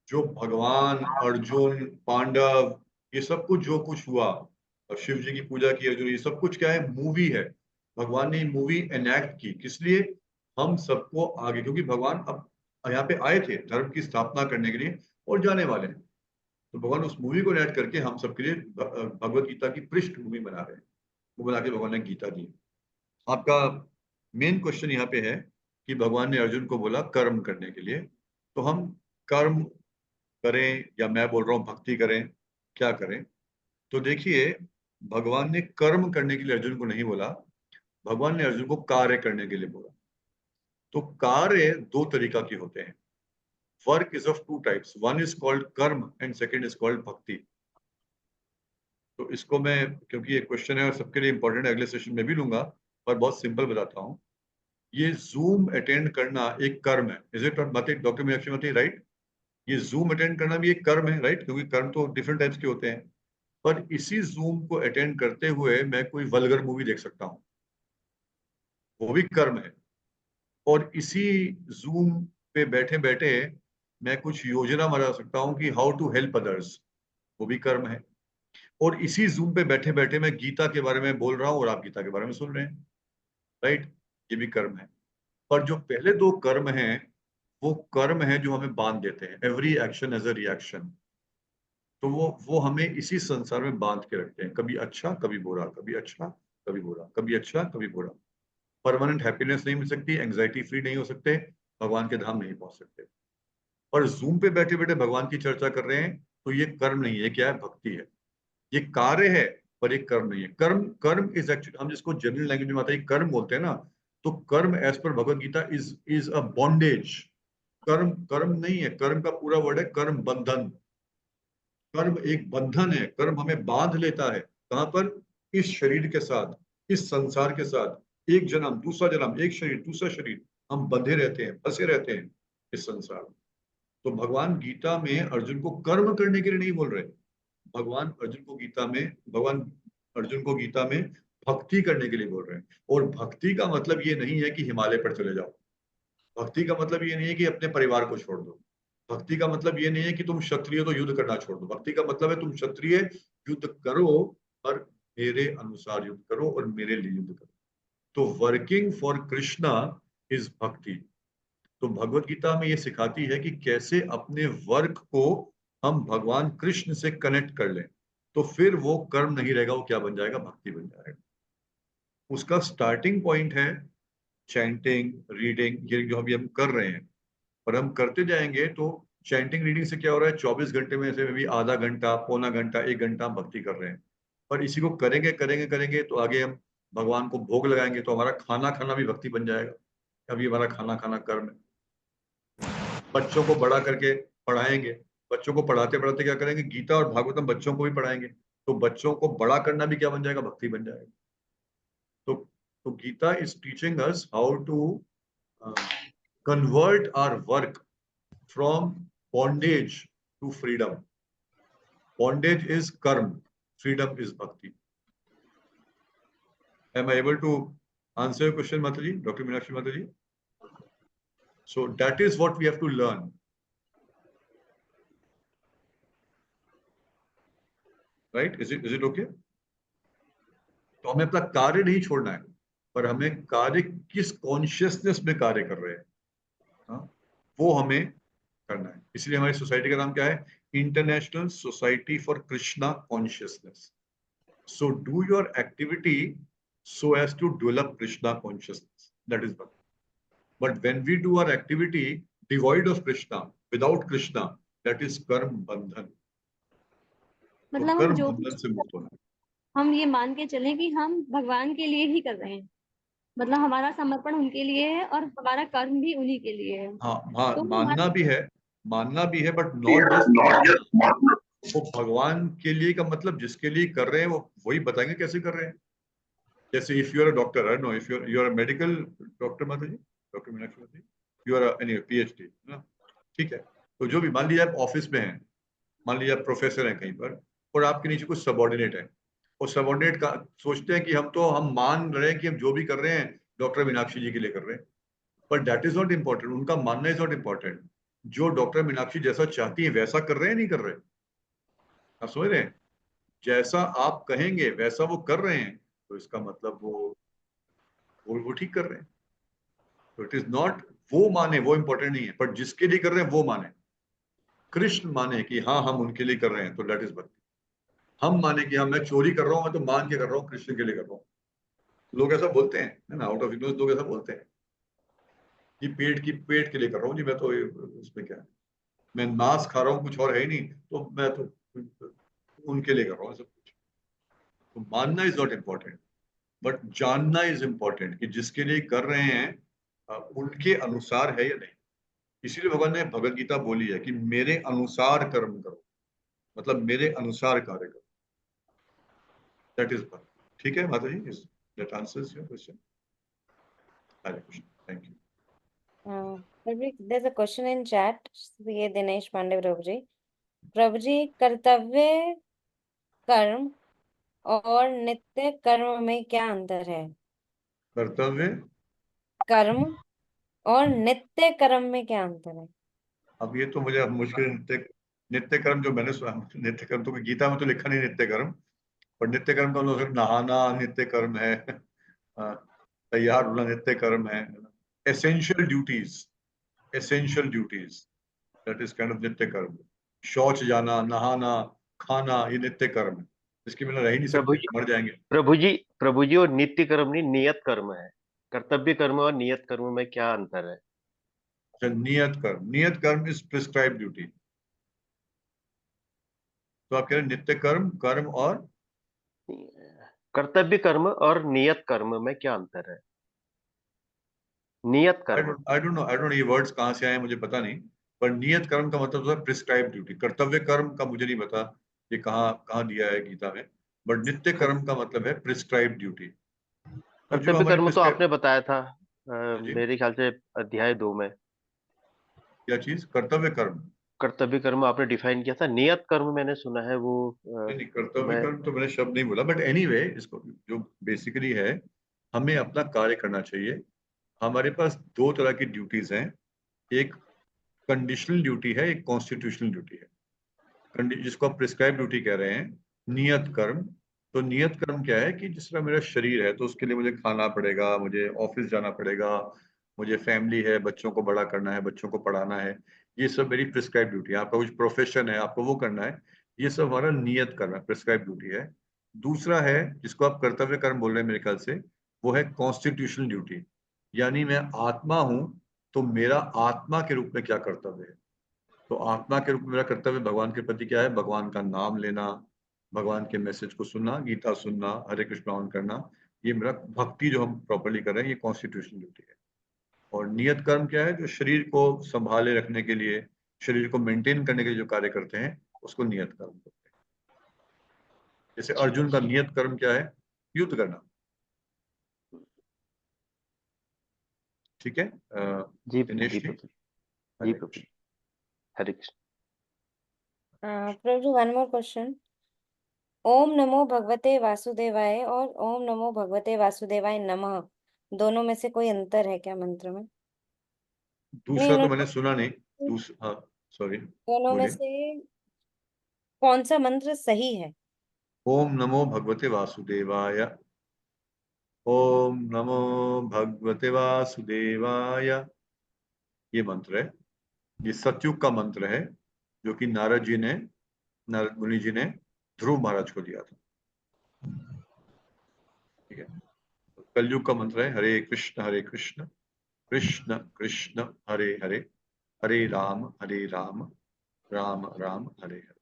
जो भगवान, अर्जुन, पांडव, ये सब कुछ जो कुछ हुआ, और शिव जी की पूजा की अर्जुन, ये सब कुछ क्या है, मूवी है। भगवान ने ये मूवी एनैक्ट की, किस लिए, हम सबको आगे, क्योंकि भगवान अब यहाँ पे आए थे धर्म की स्थापना करने के लिए और जाने वाले हैं। तो भगवान उस मूवी को एनैक्ट करके हम सबके लिए भगवत गीता की पृष्ठभूमि बना रहे हैं, वो बना के भगवान ने गीता दी। आपका मेन क्वेश्चन यहाँ पे है कि भगवान ने अर्जुन को बोला कर्म करने के लिए, तो हम कर्म करें या मैं बोल रहा हूँ भक्ति करें, क्या करें। तो देखिए, भगवान ने कर्म करने के लिए अर्जुन को नहीं बोला, भगवान ने अर्जुन को कार्य करने के लिए बोला। तो कार्य दो तरीका के होते हैं, work is of two types, one is called कर्म एंड सेकंड इज कॉल्ड भक्ति। तो इसको मैं, क्योंकि ये क्वेश्चन है और सबके लिए इंपॉर्टेंट है, अगले सेशन में भी लूंगा, पर बहुत सिंपल बताता हूँ। ये जूम अटेंड करना एक कर्म है, is it not doctor Meenakshi मती, राइट? ये जूम अटेंड करना भी एक कर्म है, राइट? क्योंकि कर्म तो डिफरेंट टाइप्स के होते हैं। पर इसी जूम को अटेंड करते हुए मैं कोई वल्गर मूवी देख सकता हूँ, वो भी कर्म है। और इसी जूम पे बैठे बैठे मैं कुछ योजना बना सकता हूँ कि हाउ टू हेल्प अदर्स, वो भी कर्म है। और इसी जूम पे बैठे बैठे मैं गीता के बारे में बोल रहा हूँ और आप गीता के बारे में सुन रहे हैं, राइट? ये भी कर्म है। पर जो पहले दो कर्म हैं, वो कर्म है जो हमें बांध देते हैं, every action as a reaction. तो वो हमें इसी संसार में बांध के रखते हैं, कभी अच्छा कभी बुरा, कभी अच्छा कभी बुरा, कभी अच्छा कभी बुरा। परमानेंट हैप्पीनेस नहीं मिल सकती, एंग्जाइटी फ्री नहीं हो सकते, भगवान के धाम नहीं पहुंच सकते। और जूम पे बैठे बैठे भगवान की चर्चा कर रहे हैं, तो ये कर्म नहीं है, क्या है, भक्ति है। ये कार्य है पर एक कर्म नहीं है। कर्म कर्म इज एक्चुअली, हम जिसको जनरल लैंग्वेज में आता है कर्म बोलते हैं ना, तो karma as per Bhagavad Gita is a bondage. कर्म कर्म नहीं है, कर्म का पूरा वर्ड है कर्म बंधन। कर्म एक बंधन है, कर्म हमें बांध लेता है, कहां पर, इस शरीर के साथ, इस संसार के साथ। एक जन्म दूसरा जन्म, एक शरीर दूसरा शरीर, हम बंधे रहते हैं, फंसे रहते हैं इस संसार में। तो भगवान गीता में अर्जुन को कर्म करने के लिए नहीं बोल रहे, भगवान अर्जुन को गीता में भक्ति करने के लिए बोल रहे हैं। और भक्ति का मतलब ये नहीं है कि हिमालय पर चले जाओ, भक्ति का मतलब ये नहीं है कि अपने परिवार को छोड़ दो, भक्ति का मतलब ये नहीं है कि तुम क्षत्रिय तो युद्ध करना छोड़ दो। भक्ति का मतलब है तुम क्षत्रिय युद्ध करो, पर मेरे अनुसार युद्ध करो और मेरे लिए युद्ध करो। तो वर्किंग फॉर कृष्णा इज भक्ति। तो भगवत गीता में ये सिखाती है कि कैसे अपने वर्क को हम भगवान कृष्ण से कनेक्ट कर लें, तो फिर वो कर्म नहीं रहेगा, वो क्या बन जाएगा, भक्ति बन जाएगा। उसका स्टार्टिंग पॉइंट है चैंटिंग, रीडिंग, ये जो अभी हम कर रहे हैं। और हम करते जाएंगे तो चैंटिंग रीडिंग से क्या हो रहा है, 24 घंटे में से भी आधा घंटा, पौना घंटा, 1 घंटा हम भक्ति कर रहे हैं। और इसी को करेंगे करेंगे करेंगे तो आगे हम भगवान को भोग लगाएंगे तो हमारा खाना खाना भी भक्ति बन जाएगा। अभी हमारा खाना खाना कर्म है। बच्चों को बड़ा करके पढ़ाएंगे, बच्चों को पढ़ाते पढ़ाते क्या करेंगे, गीता और भागवतम बच्चों को भी पढ़ाएंगे, तो बच्चों को बड़ा करना भी क्या बन जाएगा, भक्ति बन जाएगा। तो Gita is teaching us how to convert our work from bondage to freedom. Bondage is karma, freedom is bhakti. Am I able to answer your question, Mataji, Dr. Meenakshi Mataji? So that is what we have to learn. Right? Is it okay? तो हमें अपना कार्य नहीं छोड़ना है, पर हमें कार्य किस कॉन्शियसनेस में कार्य कर रहे हैं, वो हमें करना है। इसलिए हमारी सोसाइटी का नाम क्या है, international society for Krishna consciousness. So do your activity so as to develop Krishna consciousness. That is bhakti. But when we do our activity devoid of Krishna, without Krishna, that is karma bandhan. मतलब तो हम जो बंधन से मुक्त होना है। हम ये मान के चलें कि हम भगवान के लिए ही कर रहे हैं, मतलब हमारा समर्पण उनके लिए है और हमारा कर्म भी उन्हीं के लिए है। हाँ, तो मानना भी है बट नॉट जस्ट वो भगवान के लिए का मतलब जिसके लिए कर रहे हैं वो वही बताएंगे कैसे कर रहे हैं। जैसे if you are a doctor, I know if you are a medical doctor mataji, doctor Meenakshi mataji, you are anyway PhD ना, ठीक है। तो जो भी मान लीजिए आप ऑफिस में हैं, मान लीजिए आप प्रोफेसर हैं कहीं पर और आपके नीचे कुछ सबॉर्डिनेट है, और सबॉर्डिनेट का सोचते हैं कि हम मान रहे हैं कि हम जो भी कर रहे हैं डॉक्टर मीनाक्षी जी के लिए कर रहे हैं, but that is not important. उनका मानना इज नॉट इम्पोर्टेंट। जो डॉक्टर मीनाक्षी जैसा चाहती है वैसा कर रहे हैं, नहीं कर रहे, आप समझ रहे हैं? जैसा आप कहेंगे वैसा वो कर रहे हैं, तो इसका मतलब वो ठीक कर रहे हैं। तो इट इज नॉट वो माने, वो इंपॉर्टेंट नहीं है, बट जिसके लिए कर रहे हैं वो माने। कृष्ण माने कि हाँ हम उनके लिए कर रहे हैं, तो दैट इज भक्ति। हम माने कि हाँ मैं चोरी कर रहा हूँ, मैं तो मान के कर रहा हूँ, कृष्ण के लिए कर रहा हूँ। लोग ऐसा बोलते हैं ना, आउट ऑफ इग्नोरेंस लोग ऐसा बोलते हैं कि पेट के लिए कर रहा हूँ जी, मैं तो उसमें क्या है, मैं मांस खा रहा हूँ, कुछ और है ही नहीं, तो मैं तो उनके लिए कर रहा हूँ सब कुछ। तो मानना इज नॉट इम्पोर्टेंट, बट जानना इज इम्पोर्टेंट कि जिसके लिए कर रहे हैं उनके अनुसार है या नहीं। इसीलिए भगवान ने भगवद गीता बोली है कि मेरे अनुसार कर्म करो, मतलब मेरे अनुसार कार्य करो। दैट इज भक्ति। ठीक है माता ji, that answers your question. Hare Krishna, thank you. There's a question in chat, CA Dinesh Pandey Prabhu ji, कर्तव्य कर्म और नित्य कर्म में क्या अंतर है? कर्तव्य कर्म और नित्य कर्म में क्या अंतर है? अब ये तो मुझे मुश्किल, नित्य कर्म जो मैंने सुना, नित्य कर्म तो गीता में तो लिखा नहीं नित्य कर्म, पर नित्य कर्म का मतलब नहाना नित्य कर्म है, तैयार होना नित्य कर्म है, essential duties that is kind of नित्य कर्म। शौच जाना, नहाना, खाना, ये नित्य कर्म है, इसके बिना रह ही नहीं सकते, मर जाएंगे। प्रभु जी और नित्य कर्म नहीं, नियत कर्म है। कर्तव्य कर्म और नियत कर्म में क्या अंतर है? नियत कर्म इज प्रिस्क्राइब ड्यूटी। तो आप कह रहे हैं नित्य कर्म, कर्म और कर्तव्य कर्म और नियत कर्म में क्या अंतर है? नियत कर्म, आई डोंट नो ये वर्ड्स कहाँ से आए मुझे पता नहीं, पर नियत कर्म का मतलब होता है प्रिस्क्राइब ड्यूटी। कर्तव्य कर्म का मुझे नहीं पता ये कहाँ दिया है गीता में, बट नित्य कर्म का मतलब है प्रिस्क्राइब ड्यूटी। कर्तव्य कर्म तो आपने बताया था जी? मेरे ख्याल से अध्याय 2 में। क्या चीज? कर्तव्य कर्म? कर्तव्य कर्म आपने डिफाइन किया था, नियत कर्म मैंने सुना है वो नहीं, कर्तव्य कर्म तो मैंने शब्द नहीं बोला, बट एनीवे इसको जो बेसिकली है, हमें अपना कार्य करना चाहिए। हमारे पास दो तरह की ड्यूटीज हैं, एक कंडीशनल ड्यूटी है, एक कॉन्स्टिट्यूशनल ड्यूटी है, जिसको आप प्रिस्क्राइब ड्यूटी कह रहे हैं, नियत कर्म। तो नियत कर्म क्या है कि जिस तरह मेरा शरीर है तो उसके लिए मुझे खाना पड़ेगा, मुझे ऑफिस जाना पड़ेगा, मुझे फैमिली है, बच्चों को बड़ा करना है, बच्चों को पढ़ाना है, ये सब मेरी प्रिस्क्राइब ड्यूटी है। आपका कुछ प्रोफेशन है, आपको वो करना है, ये सब हमारा नियत कर्म है, प्रिस्क्राइब ड्यूटी है। दूसरा है जिसको आप कर्तव्य कर्म बोल रहे हैं मेरे ख्याल से, वो है कॉन्स्टिट्यूशनल ड्यूटी, यानी मैं आत्मा हूं तो मेरा आत्मा के रूप में क्या कर्तव्य है। तो आत्मा के रूप में मेरा कर्तव्य भगवान के प्रति क्या है, भगवान का नाम लेना, भगवान के मैसेज को सुनना, गीता सुनना, हरे कृष्ण पावन करना, ये मेरा भक्ति जो हम प्रॉपरली कर रहे हैं, ये कॉन्स्टिट्यूशनल ड्यूटी है। और नियत कर्म क्या है, जो शरीर को संभाले रखने के लिए, शरीर को मेंटेन करने के लिए जो कार्य करते हैं, उसको नियत कर्म कहते हैं। जैसे अर्जुन का नियत कर्म क्या है, युद्ध करना। ठीक है जी दिनेश जी जी, प्रभु जी, हरे प्रभु कृष्ण। जी, हरे कृष्ण। प्रभु वन मोर क्वेश्चन। ओम नमो भगवते वासुदेवाय और ओम नमो भगवते वासुदेवाय नमः, दोनों में से कोई अंतर है क्या मंत्र में? नहीं, दूसरा तो मैंने सुना नहीं। हाँ सॉरी, दोनों में बोलिए। से कौन सा मंत्र सही है? ओम नमो भगवते वासुदेवाय, ओम नमो भगवते वासुदेवाय, ये मंत्र है। ये सतयुग का मंत्र है, जो कि नारद मुनि जी ने ध्रुव महाराज को दिया था। ठीक है, कलयुग का मंत्र है हरे कृष्ण कृष्ण कृष्ण हरे हरे, हरे राम राम राम हरे हरे।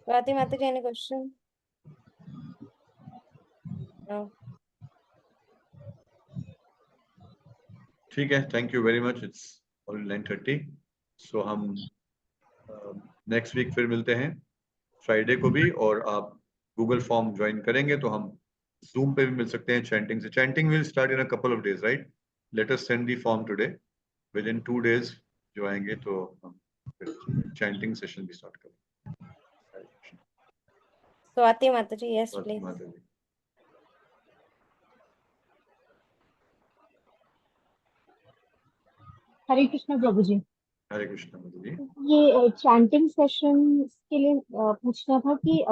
स्वाति माता जी, any question? No. ठीक है, thank you very much. It's all 9:30। सो हम नेक्स्ट वीक फिर मिलते हैं फ्राइडे को भी, और आप गूगल फॉर्म ज्वाइन करेंगे तो हम जूम पे भी मिल सकते हैं चैंटिंग से। Chanting will start in a couple of days, right? Let us send the form today, with in 2 days जो आएंगे तो हम चैंटिंग सेशन भी स्टार्ट करेंगे। स्वाति माता जी, yes स्वाति please. माता जी। हरे कृष्ण प्रभु जी। हरे कृष्ण माता जी। ये चैंटिंग सेशन के लिए पूछना था कि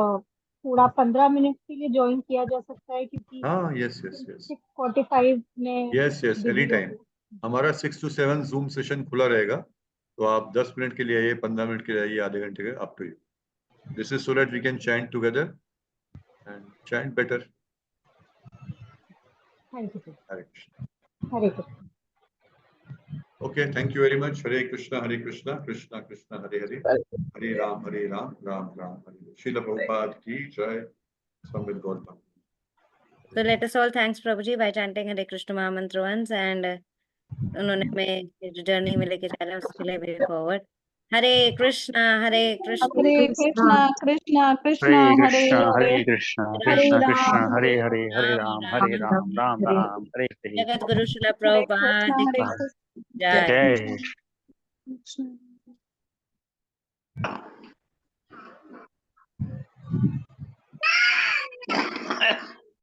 थोड़ा 15 मिनट के लिए ज्वाइन किया जा सकता है, क्योंकि हाँ यस यस यस 6:45 में yes yes, any busy time. होते हैं। हमारा 6 to 7 जूम सेशन खुला रहेगा, तो आप 10 मिनट के लिए आइए, 15 मिनट के लिए आइए, आधे घंटे के, up to you. This is so that we can chant together and chant better. Thank you. Hare Krishna. Hare Krishna. Okay, thank you very much. Hare Krishna Krishna Krishna Hare Hare, Hare Ram Ram Ram Hare Hare. Srila Prabhupada की जय। Sambit Gautam. So let us all thanks Prabhuji by chanting Hare Krishna Mahamantra once, and उन्होंने हमें ये जो जर्नी में लेके जा रहे हैं उसके लिए वे फॉरवर्ड। हरे कृष्णा कृष्ण हरे कृष्णा कृष्णा कृष्णा हरे हरे, कृष्ण हरे कृष्ण राम हरे हरे, हरे राम राम राम राम राम हरे हरे। जगत गुरु शिला हरे कृष्णा प्रभुपाद हरे की कृष्ण जय। जय। कृष्ण।